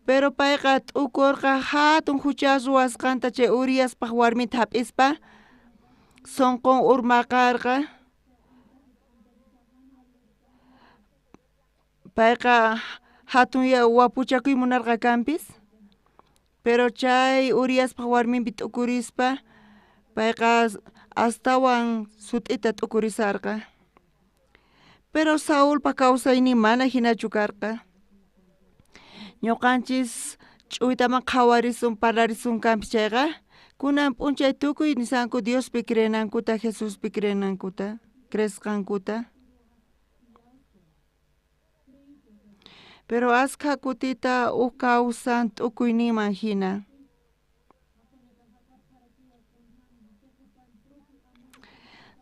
pero payqa t'ukurqa hatun hucha ruwasqanta chay Uriaspaq warminta hap'ispa sunqun urmaqarqa. Payqa hatun wapuchakuy munarqa kanpis pero chay Uriaspaq warminpi t'ukurispa payqa astawan sut'ita t'ukurisarqa. Pero Saulpa kawsaynin mana hinachu karqa. Ñuqanchis ch'uytaman qhawarisun parlarisun kanpis chayqa kunan p'unchay tukuy nisanku Diospi creynankuta Jesuspi creesqankuta. Pero askha kutita kawsan t'ukuyninman hina.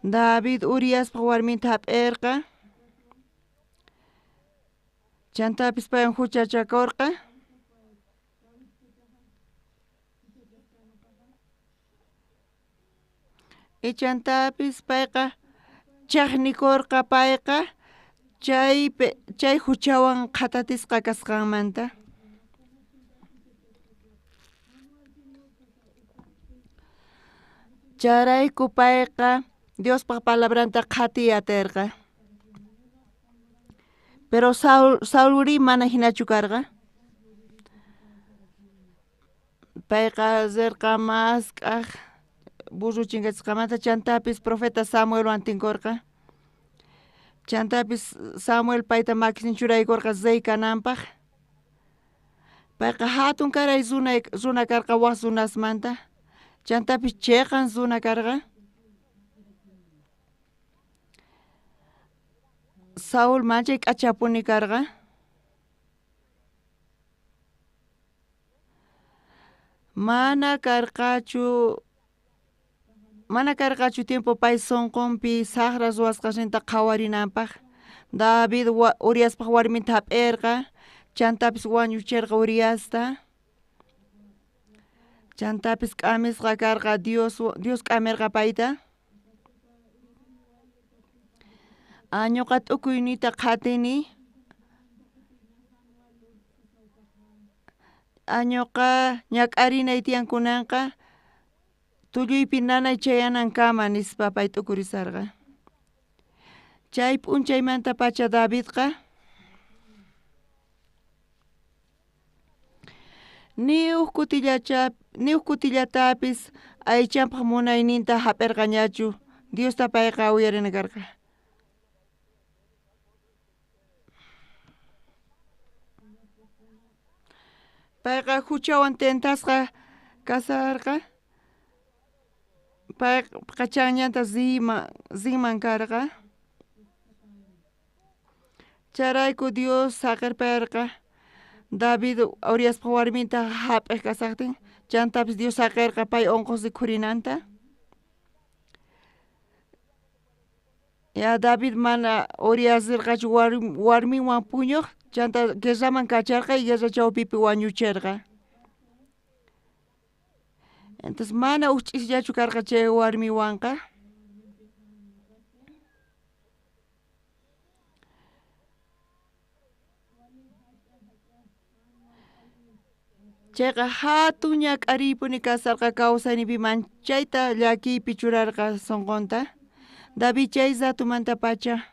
David Uriaspaq warminta hap'irqa. Chantapis paywan huchachakurqa. Y chantapis payqa chaqnikurqa payqa chay huchawan qhatatisqa kasqanmanta. Charayku payqa Diospaq palabranta qhatiyatirqa. Pero Saulri mana hinachu karqa. Payqa sirqa mask'aq burru chinkachisqamanta chantapis profeta Samuelwan tinkurqa. Chantapis Samuel payta makisin churaykurqa zay kananpaq. Payqa hatun karay runa karqa waq runasmanta. Chantapis chiqan runa karqa. Saul manchay k'achapuni karqa. Mana karqachu tiempo pay sonqonpi saqra ruwasqashinta qhawarinanpaq. David Uriaspaq warminta hap'irqa, chantapis wañuchirqa Uriasta. Chantapis k'amisqa karqa Dios k'amirqa payta. Ñuqa t'ukuyniyta qhatini. Ñuqa ñak'arinay tiyankunanqa tulluypi nanay chayanankama nispa pay t'ukurisarqa. Chay p'unchaymanta pacha Davidqa ni huk kutillatapis aychanpaq munayninta hap'irqañachu Diosta payqa uyarini karqa. Payqa huchawan tentasqa kasarqa. Payqa chanllanta zinman karqa. Charayku Dios saqirpayarqa David Uriaspaq warminta hap'ik kasaqtin, chantapis Dios saqirqa pay unqus rikhurinanta. David mana Urias rirqachu warminwan puñuq, chanta guerraman kacharqa y guerra chawpipi wañuchirqa. Entonces mana uch'isllachu karqa chay warmiwanqa. Chayqa hatun ñak'ariypuni kasarqa kawsaynipi manchayta llakiypi churarqa sunqunta. David chay ratumanta pacha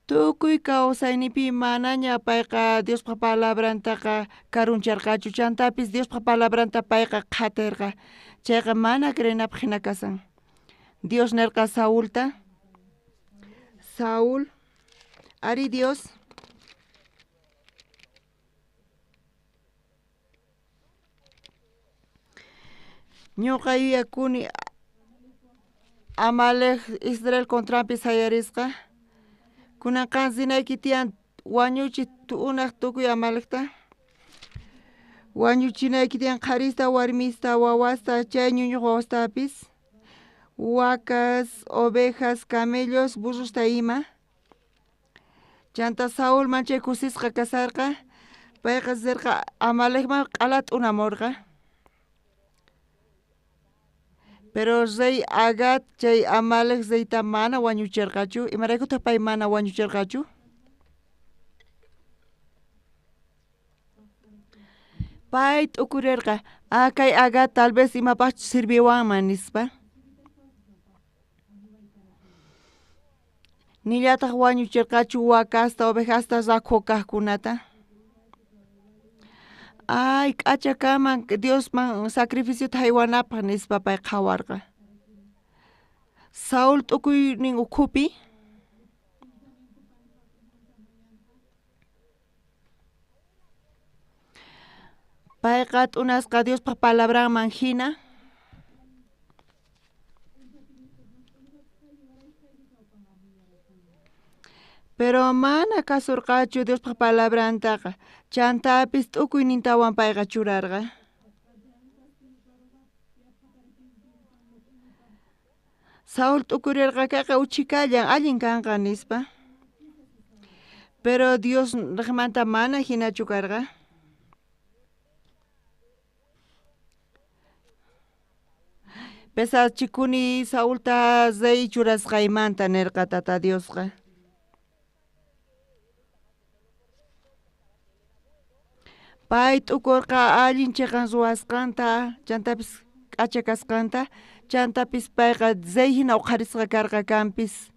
tukuy kawsaynipi manaña payqa Diospaq palabrantaqa karuncharqachu, chantapis Diospaq palabranta payqa qhatirqa. Chayqa mana crenapaq hina kasan. Dios nirqa Saulta, Saúl, ari Dios ñuqa yuyakuni Amalek Israel contrapi sayarisqa. Kunan qansinayki tiyan wañuchiq unaq tukuy Amalekta. Wañuchinayki tiyan qharista, warmista, wawasta, chay ñuñuq wawastapis. Wacas, ovejas, camellos, burrosta ima. Chanta Saúlman chay kusisqa kasarqa. Payqa sirqa Amalekman q'ala t'unamurqa. Pero rey Agag chay Amalek reyta mana wañuchirqachu. Imaraykutaq pay mana wañuchirqachu. Pay t'ukurirqa kay Agag tal vez imapaqchu sirviwanman nispa. Nillataq wañuchirqachu wacasta, ovejasta rakhu kaqkunata. K'achakaman Diosman sacrificiota haywanapaq nispa pay qhawarqa. Saúl t'ukuynin ukhupi payqa t'unasqa Diospaq palabranman hina pero mana kasurqachu Diospaq palabrantaqa. Chantapis t'ukuynintawan payqa churarqa. Saúl t'ukurirqa kayqa uchikallan allin kanqa nispa. Pero Dios riqmanta mana hinachu karqa. Pesachikuni Saúlta rey churasqaymanta nirqa tata Diosqa. Pay t'ukurqa allin chiqan ruwasqanta, chantapis k'achakasqanta, chantapis payqa rey hina huqarisqa karqa kanpis.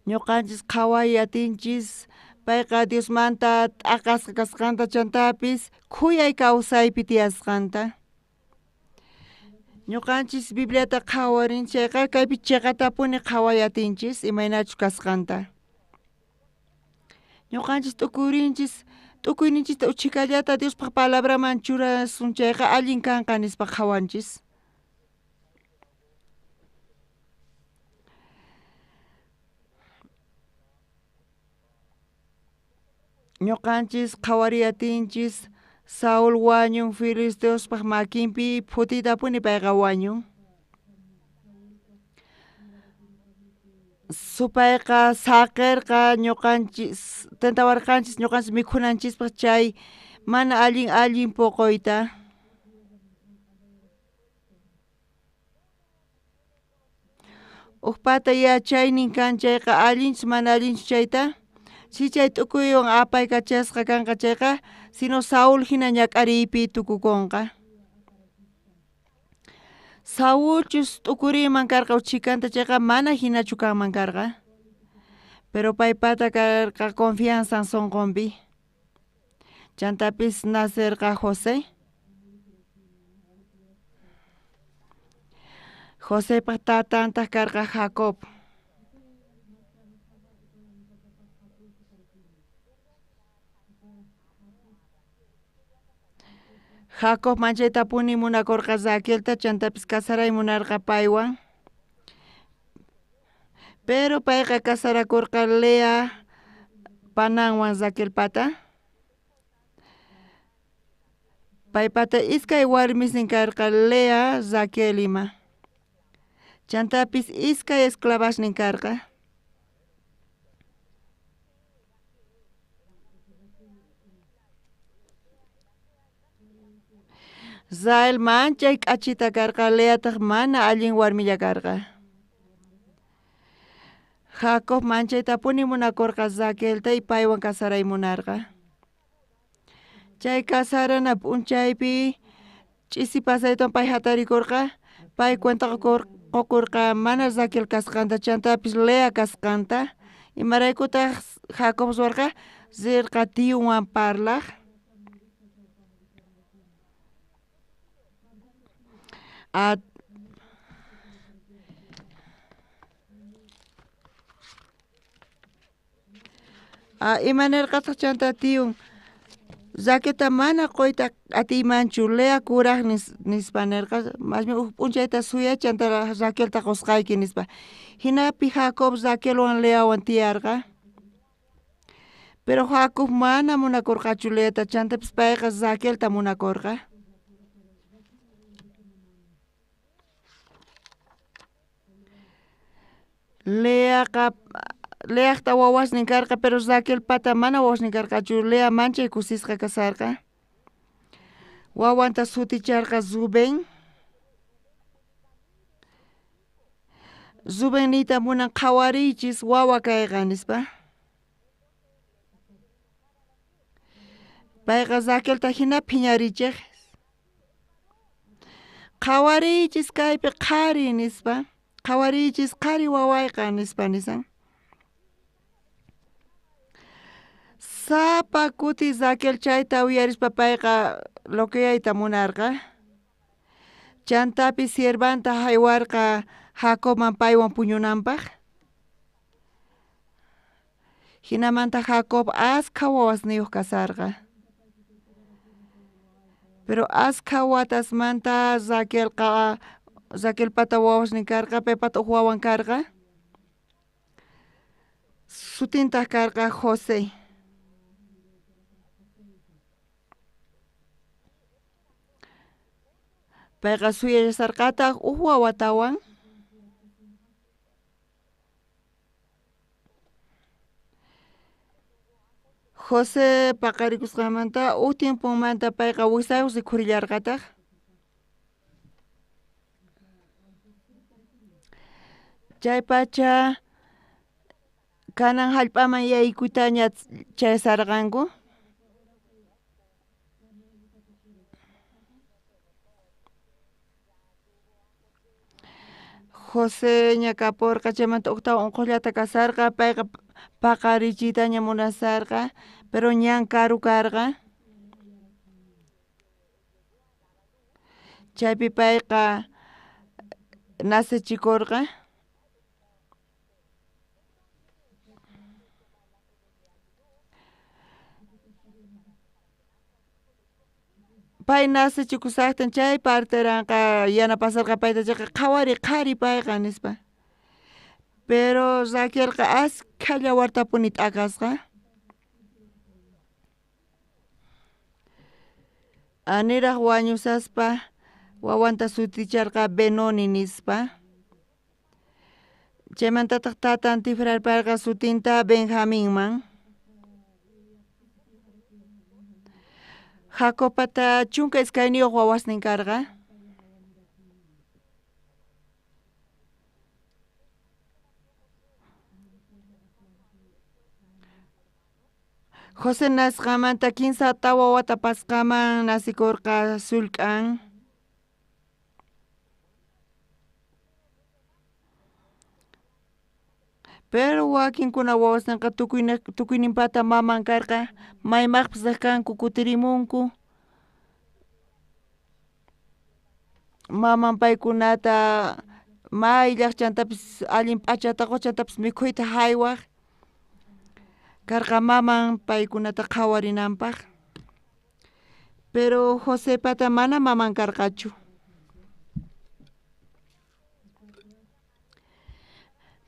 Ñuqanchis qhaway atinchis payqa Diosmanta t'aqasqa kasqanta, chantapis khuyay kawsaypi tiyasqanta. Ñuqanchis Bibliata qhawarin chayqa kaypi chiqatapuni qhaway atinchis imaynachu kasqanta. Ñuqanchis t'ukuyninchista uchikallata Diospaq palabraman churasun chayqa allin kanqa nispa qhawanchis. ñuqanchis qhawariyatinchis Saul wañun Filisteospaq makinpi phutitapuni payqa wañun. Supayqa saqirqa ñuqanchis tentawarqanchis ñuqanchis mikhunanchispaq chay mana allin puquyta. Uqpata yachaynin kan chayqa allinchis mana allinchis chayta. Si chay t'ukuywan apaykachasqa kanqa chayqa sino Saul hina ñak'ariypi tukukunqa. Saulchus t'ukuriman karqa uchikanta chayqa mana hinachu kanman karqa. Pero paypata karqa confianza sunqunpi. Chantapis nacerqa José. Josépaq tatanta karqa Jacob. Jacob manchaytapuni munakurqa Raquelta chantapis kasaray munarqa paywan. Pero payqa kasarakurqa Lea pananwan Raquelpata. Paypata iskay warmisin karqa Lea Raquel ima. Chantapis iskay esclavashnin karqa. Rael manchay k'achita karqa Leataq mana allin warmilla karqa. Jacob manchaytapuni munakurqa Raquelta y paywan kasaray munarqa. Chay kasarana p'unchaypi ch'isi pasaytawan pay hatarikurqa pay cuenta qukurqa mana Raquel kasqanta chantapis Lea kasqanta imaraykutaq Jacob suwarqa rirqa tiyunwan parlaq. Imanirqataq chanta tiyun Raquelta mana qoyta atiymanchu Lea kuraq nispa nirqa masmi huk p'unchayta suyay chanta Raquelta qusqayki nispa. Hinapi Jacob Raquelwan Leawan tiyarqa. Pero Jacob mana munakurqachu Leata chantapis payqa Raquelta munakurqa. Leaqta wawasnin karqa pero Raquelpata mana wawasnin karqachu Lea manchay kusisqa kasarqa. Wawanta suticharqa Ruben. Rubennita munan qhawariychis wawa kayqa nispa. Payqa Raquelta hina phiñarichiq. Qhawariychis kaypi qhari nispa. Qhawariychis qhari wawayqa nispa nisan. Sapa kuti Raquel chayta uyarispa payqa loquyayta munarqa. Chantapis siervanta haywarqa Jacobman paywan puñunanpaq. Hinamanta Jacob askha wawasniyuq kasarqa. Pero askha watasmanta Raquelpata wawasnin karqa paypata uq wawan karqa. Sutintaq karqa José. Payqa suyayasarqataq uq wawatawan. José paqarikusqamanta uq tiempumanta payqa wisayuq rikhurillarqataq. Chaypacha kanan hallp'aman yaykuytaña chaysarqanku. José ñakapurqa chaymanta uqtawan unquqllata kasarqa payqa paqarichiytaña munasarqa pero ñan karu karqa. Chaypi payqa nasichikurqa. Pay nasichikusaqtin chay parteranqa yanapasarqa payta chayqa qhari payqa nispa. Pero Raquelqa askha yawartapuni t'aqasqa. Aniraq wañusaspa wawanta suticharqa Benoni nispa. Chaymantataq tatan tifrarparqa sutinta Benjaminman. Jacopata chunka iskayniyuq wawasnin karqa. José nasqamanta 15 wawata pasqaman nasikurqa sullk'an. Pero wakinkuna wawasninqa tukuyninpata maman karqa maymaqpis kanku kutirimunku. Maman paykunata mayllaqchantapis allin p'achata quchantapis mikhuyta haywaq. Karqa maman paykunata qhawarinanpaq. Pero Josépata mana maman karqachu.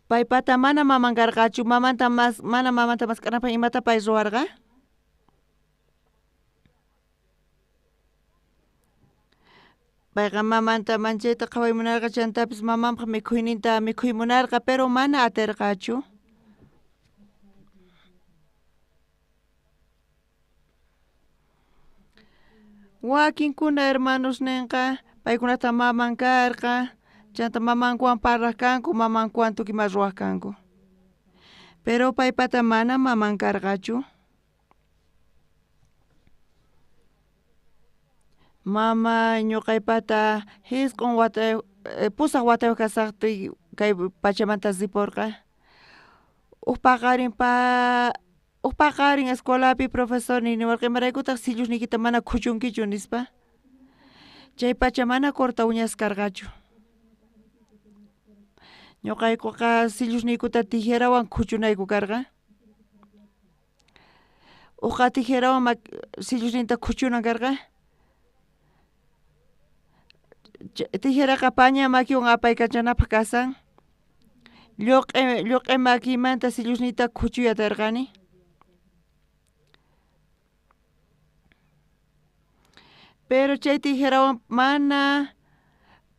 Paypata mana maman karqachu, mana mamanta maskanapaq imata pay ruwarqa? Payqa mamanta manchayta qhawaymunarqa chantapis mamanpaq mikhuyninta mikhuymunarqa pero mana atirqachu. Wakinkuna hermanosninqa paykunata maman karqa, chanta mamankuwan parlaq kanku, mamankuwan tukima ruwaq kanku. Pero paypata mana maman karqachu. Mama ñuqaypata hisq'un pusaq watayuq kasaqtiy kay pachamanta sipurqa. Uq paqarin escuelapi profesornin niwarqa imaraykutaq sillosniykita mana khuchunkichu nispa. Chay pacha mana kurta uñaskarqachu. Ñuqaykuqa sillosniykuta tijerawan khuchunayku karqa. Uqa tijerawan sillosninta khuchunan karqa. Tijeraqa paña makiwan apaykachanapaq kasan. Lluq'e makiymanta sillosniyta khuchuyatarqani. Pero chay tijerawan mana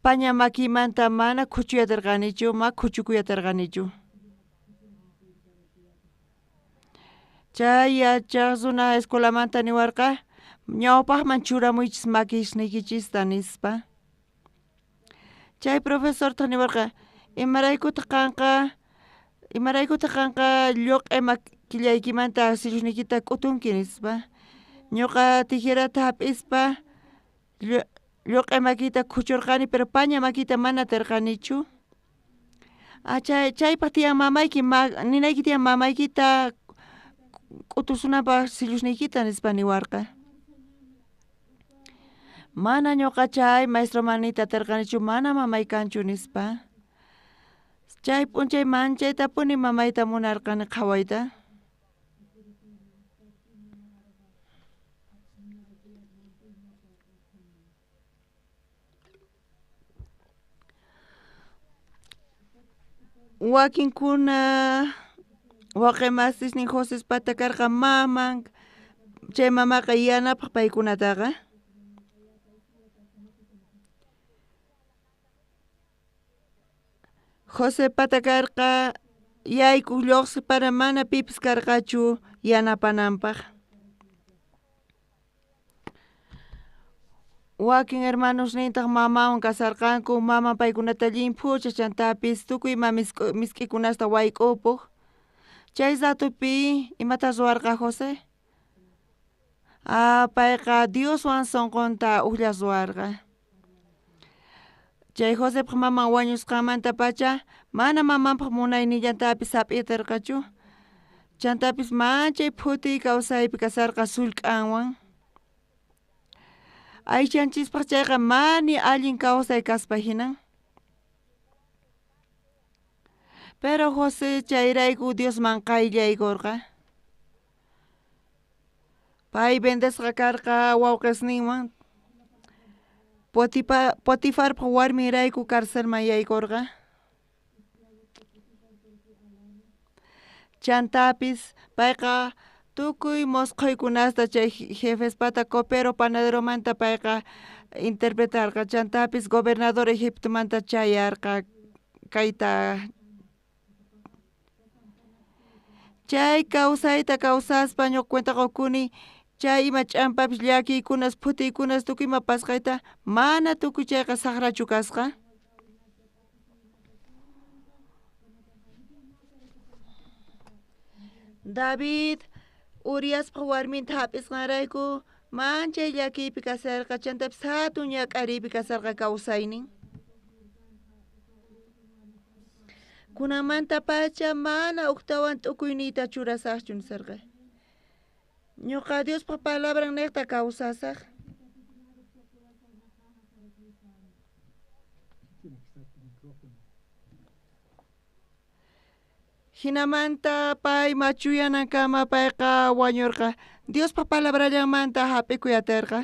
paña makiymanta mana khuchuyatarqanichu, khuchukuyatarqanichu. Chay yachaq runa escuelamanta niwarqa ñawpaqman churamuychis makishniykichista nispa. Chay profesorta niwarqa imaraykutaq kanqa lluq'e makillaykimanta sillosniykita k'utunki nispa. Ñuqa tijerata hap'ispa lluq'e makiyta khuchurqani pero paña makiyta mana atirqanichu. Chaypaq tiyan mamayki ninayki tiyan mamaykita k'utusunanpaq sillosniykita nispa niwarqa. Mana ñuqa chay maestro manita atirqanichu mana mamay kanchu nispa. Chay p'unchay manchaytapuni mamayta munarqani qhawayta. Wakinkuna waqay masisnin Josespata karqa maman, chay mamaqa yanapaq paykunataqa. Josépata karqa yaykuq lluqsi para mana pipis karqachu yanapananpaq. Wakin hermanosnintaq mamawan kasarqanku, maman paykunata llimpucha chantapis tukuyma misk'ikunasta wayk'upuq. Chay zatupi imata ruwarqa José? Payqa Dioswan sunqunta uqlla ruwarqa. Chay Josépaq maman wañusqanmanta pacha mana mamanpaq munaynillantapis hap'itarqachu. Chantapis manchay phuti kawsaypi kasarqa sullk'anwan. Aychanchispaq chayqa mani allin kawsay kaspa hinan. Pero José chayrayku Diosman qayllaykurqa. Pay bendesqa karqa wawqisninwan. Potifarpa warmirayku karcelman yaykurqa. Chantapis payqa tukuy mosqoykunasta chay jefes pata copero panadero manta payqa interpretarqa chantapis gobernador Egipto manta chayarqa kayta chay kawsayta kawsaspa ñuqa cuentaqukuni chay ima ch'ampapis llakiykunas phutiykunas tukuyma pasqayta mana tukuy chayqa saqrachu kasqa. David Uriaspa warminta hap'isqanrayku manchay llakiypi kasarqa chantapis hatun ñak'ariypi kasarqa kawsaynin. Kunamanta pacha mana uqtawan t'ukuyniyta churasaqchu nisarqa. Ñuqa Diospa palabran niqta kawsasaq. Hinamanta pay machuyanankama payqa wañurqa Diospa palabrallamanta hap'ikuyatirqa.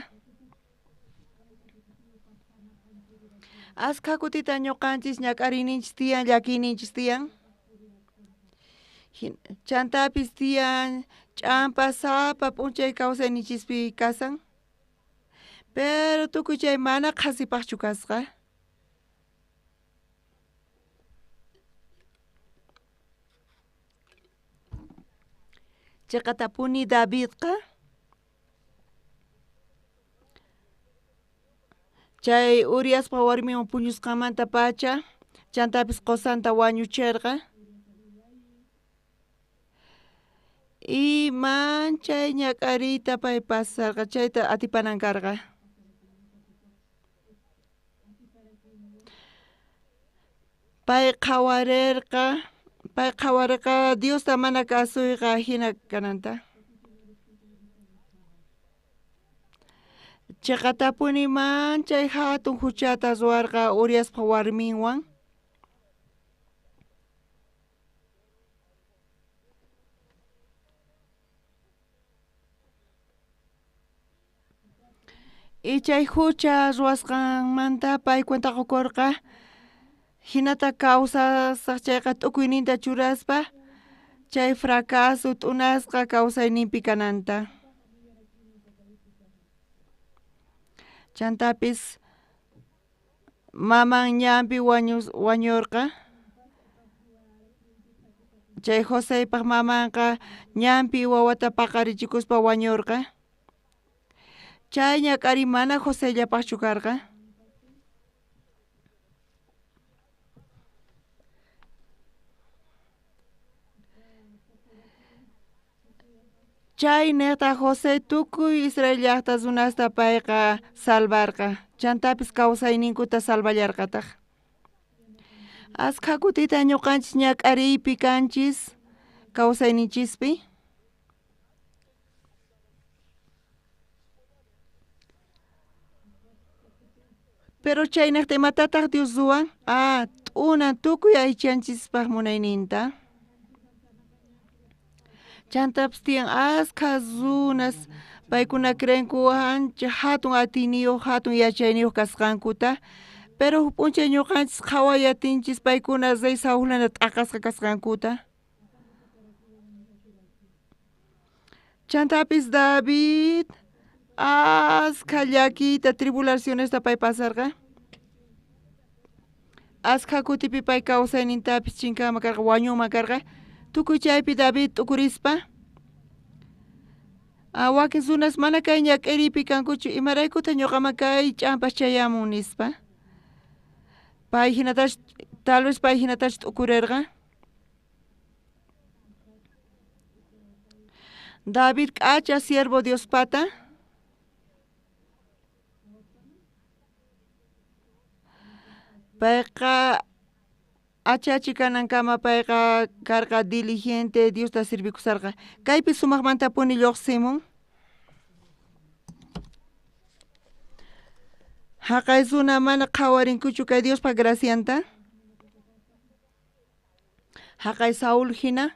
Askha kutita ñuqanchis ñak'ariyninchis tiyan llakiyninchis tiyan. Chantapis tiyan ch'ampa sapa p'unchay kawsayninchispi kasan. Pero tukuy chay mana qhasipaqchu kasqa. Chaqatapuni Davidqa chay Uriaspa warmiwan puñusqamanta pacha chantapis qusanta wañuchirqa y manchay ñak'ariyta pay pasarqa chayta atipanankarqa. Pay qhawarirqa Diosta mana kasuyqa hina kananta. Chaqatapuni manchay hatun huchata ruwarqa Uriaspa warminwan. Y chay hucha ruwasqanmanta pay cuentaqukurqa hinata kawsasaq chayqa t'ukuyninta churaspa chay fracaso t'unasqa kawsayninpi kananta. Chantapis maman ñanpi wañurqa chay Josepaq mamanqa ñanpi wawata paqarichikuspa wañurqa. Chay ñak'ari mana Josellapaqchu karqa. Chay niqta José tukuy Israel llaqta runasta payqa salvarqa. Chantapis kawsayninkuta salvallarqataq. Askha kutita ñuqanchis ñak'ariypi kanchis kawsayninchispi. Pero chay niqta imatataq Dios ruwan? T'unan tukuy aychanchispaq munayninta. Chantapis tiyan askha runas paykuna creenku ancha hatun atiniyuq hatun yachayniyuq kasqankuta pero p'unchay ñuqanchis qhawayatinchis paykuna rey Saulana t'aqasqa kasqankuta. Chantapis David askha llakiyta tribulacionesta pay pasarqa. Askha kutipi pay kawsaynintapis chinkama karqa wañunman karqa. Tukuy chaypi David t'ukurispa wakin runas mana kay ñak'iriypi kankuchu imaraykuta ñuqama kay ch'ampas chayamun nispa. Pay hinatash tal vez pay hinatash t'ukurirqa. David k'acha siervo Diospata payqa achachi kanankama payqa karqa diligente Diosta sirvikusarqa. Kaypi sumaqmantapuni lluqsimun. Haqay runa mana qhawarinkuchu kay Diospa gracianta. Haqay Saul hina.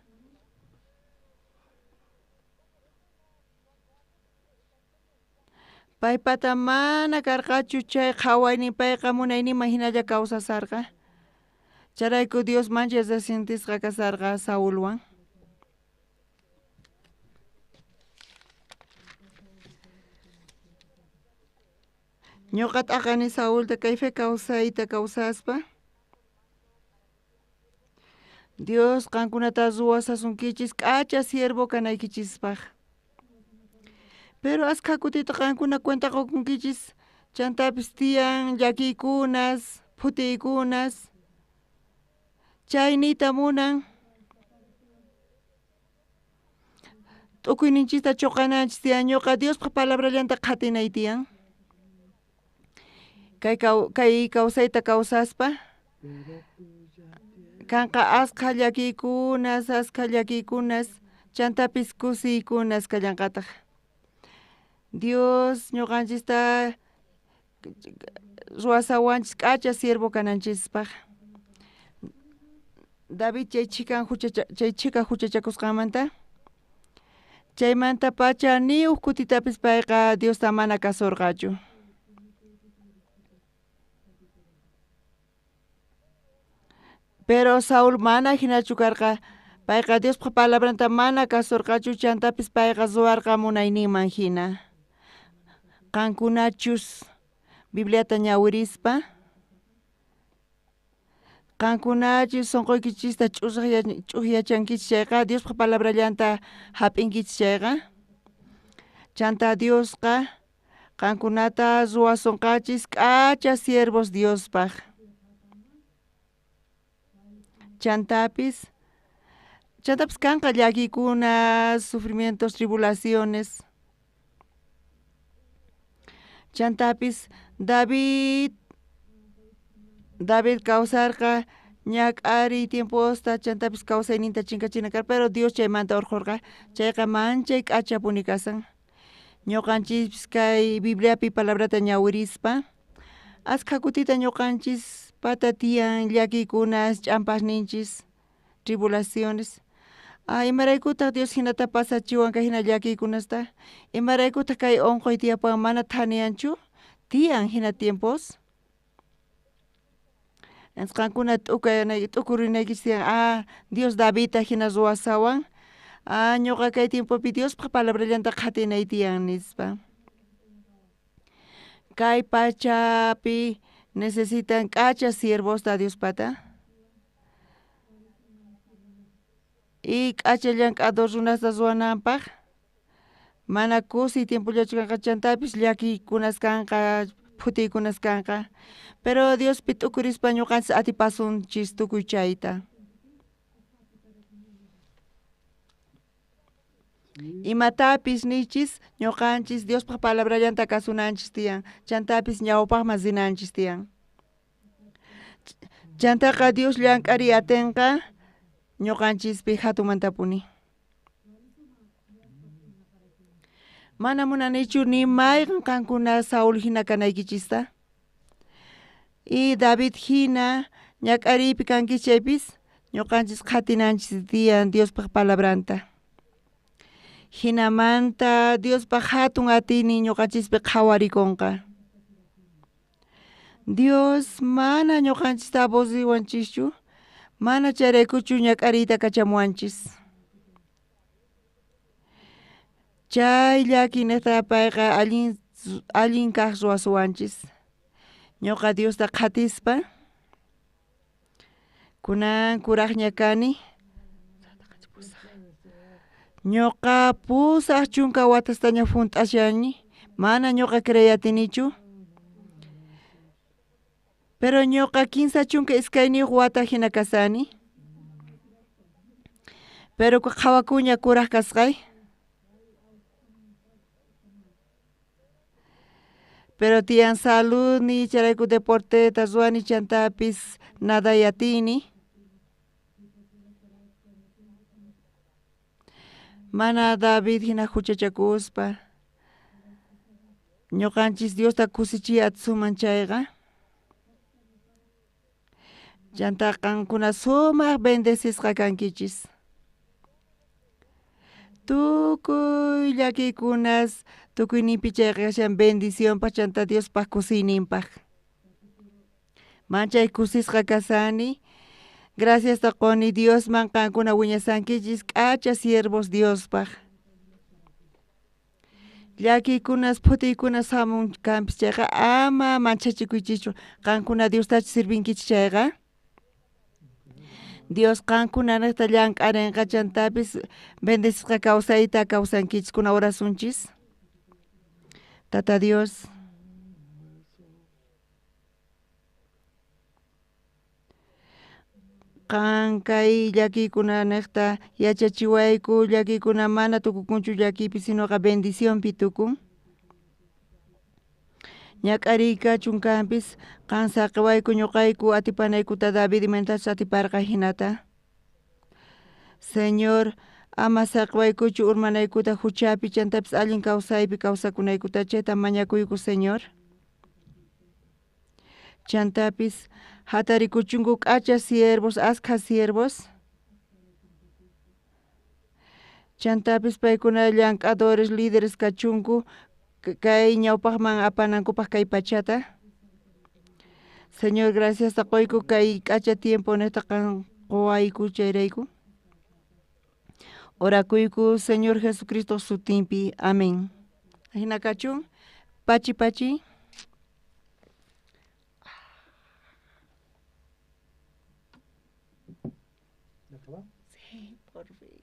Paypata mana karqachu chay qhawaynin payqa munayninman hinalla kawsasarqa. Charayku Dios manchas resentisqa kasarqa Saulwan. Ñuqata aqani Saulta kayfa kawsayta kawsaspa Dios qankunata ruwasasunkichis k'acha siervo kanaykichispaq. Pero asqa kutita qankuna cuenta qukunkichis chantapis tiyan llakiykunas, phutiykunas, chaynita munan t'ukuyninchista chuqananchis tiyan ñuqa Diospa palabrallanta qatinay tiyan. Kay kawsayta kawsaspa kanqa asqa llakiykunas chantapis kusiykunas kallanqataq. Dios ñuqanchista ruwasawanchis k'acha siervo kananchispaq. David chay chika huchachakusqanmanta chaymanta pacha niyuq kutitapis payqa Diosta mana kasurqachu. Pero Saul mana hinachu karqa payqa Diospa palabranta mana kasurqachu chantapis payqa ruwarqa munayninman hina. Qankunachus Bibliata ñawirispa qankunachus sunquykichista ch'uqyachankichis chayqa Diospa palabrallanta hap'inkichis chayqa chanta Diosqa qankunata ruwasunqachis k'acha siervos Diospaq. Chantapis kanqa llakiykunas, sufrimientos, tribulaciones. Chantapis David kawsarqa ñak'ari tiemposta chantapis kawsayninta chinkachina kar pero Dios chaymanta urqurqa chayqa manchay k'achapuni kasan. Ñuqanchis kay Bibliapi palabrata ñawirispa asqa kutita ñuqanchis pata tiyan llakiykunas, ch'ampaqninchis, tribulaciones. Imaraykutaq Dios hinata pasachiwanqa hina llakiykunasta, imaraykutaq kay unquy tiyapan mana thaniyanchu, tiyan hina tiempos. Qankuna t'ukurinaykich tiyan, Dios Davidta hina ruwasawan, ñuqa kay tiempopi Diospa palabrallanta qatinay tiyan nispa. Kay pachapi necesitan k'acha siervosta Diospata. Y k'acha llank'ador runasta ruwananpaq mana kusiy tiempollachu kanqa chantapis llakiykunas kanqa, phutiykunas kanqa. Pero Diospi t'ukurispa ñuqanchis atipasunchis tukuy chayta. Imatapis nichis ñuqanchis Diospa palabrallanta kasunanchis tiyan, chantapis ñawpaqman rinanchis tiyan. Chantaqa Dios llank'ari atinqa ñuqanchispi hatunmantapuni. Mana munanichu ni mayqan qankuna Saul hina kanaykichista. Y David hina ñak'aripi kankichis chaypis ñuqanchis qatinanchis tiyan Diospa palabranta. Hinamanta Diospa hatun atini ñuqanchispi qhawarikunqa. Dios mana ñuqanchista abusiwanchischu, mana chayraykuchu ñak'ariyta kachamuwanchis. Chay llakinata payqa allin kaq ruwasuwanchis. Ñuqa Diosta qatispa kunan kuraqña kani. Ñuqa pusaq chunka watastaña funt'ashani, mana ñuqa creyatinichu. Pero ñuqa 15 chunka iskayniyuq wata hina kasani. Pero qhawakuña kuraq kasqay. Pero tiyan salud ni charayku deporteta ruwani chantapis nadayatini. Mana David hina huchachakuspa ñuqanchis Diosta kusichiy atisuman chayqa. Chanta qankuna sumaq bendecishqa kankichis. Tukuy llakiykunas tukuyninpi chayqa kashan bendicionpaq chanta Diospaq kusiyninpaq. Manchay kusisqa kasani. Gracias taqoni Diosman qankuna wiñasankichis k'acha siervos Diospaq. llakikunas phutiykunas hamun kanpis chayqa ama manchachikuychichu qankuna Diostachu sirvinkichik chayqa Dios qankunanata llank'arinqa chantapis bendecishqa kawsayta kawsankichik kuna orasunchis Tata Dios qan kay llakiykunanaqta yachachiwayku llakikuna mana tukukunchu llakiypi sinoqa bendicionpi tukun ñak'ariykachun kanpis qan saqiwayku ñuqayku atipanaykuta David imentachu atiparqa hinata Señor ama saqiwaykuchu urmanaykuta huchapi chantapis allin kawsaypi kawsakunaykuta chayta mañakuyku Señor chantapis hatarikuchunku k'acha siervos askha siervos chantapis paykuna llank'adores líderes kachunku kay ñawpaqman apanankupaq kay pachata Señor graciasta qoyku kay k'acha tiempo neta qan qowayku chayrayku orakuyku Señor Jesucristo sutinpi amén hina kachun pachi pachi sí, por fin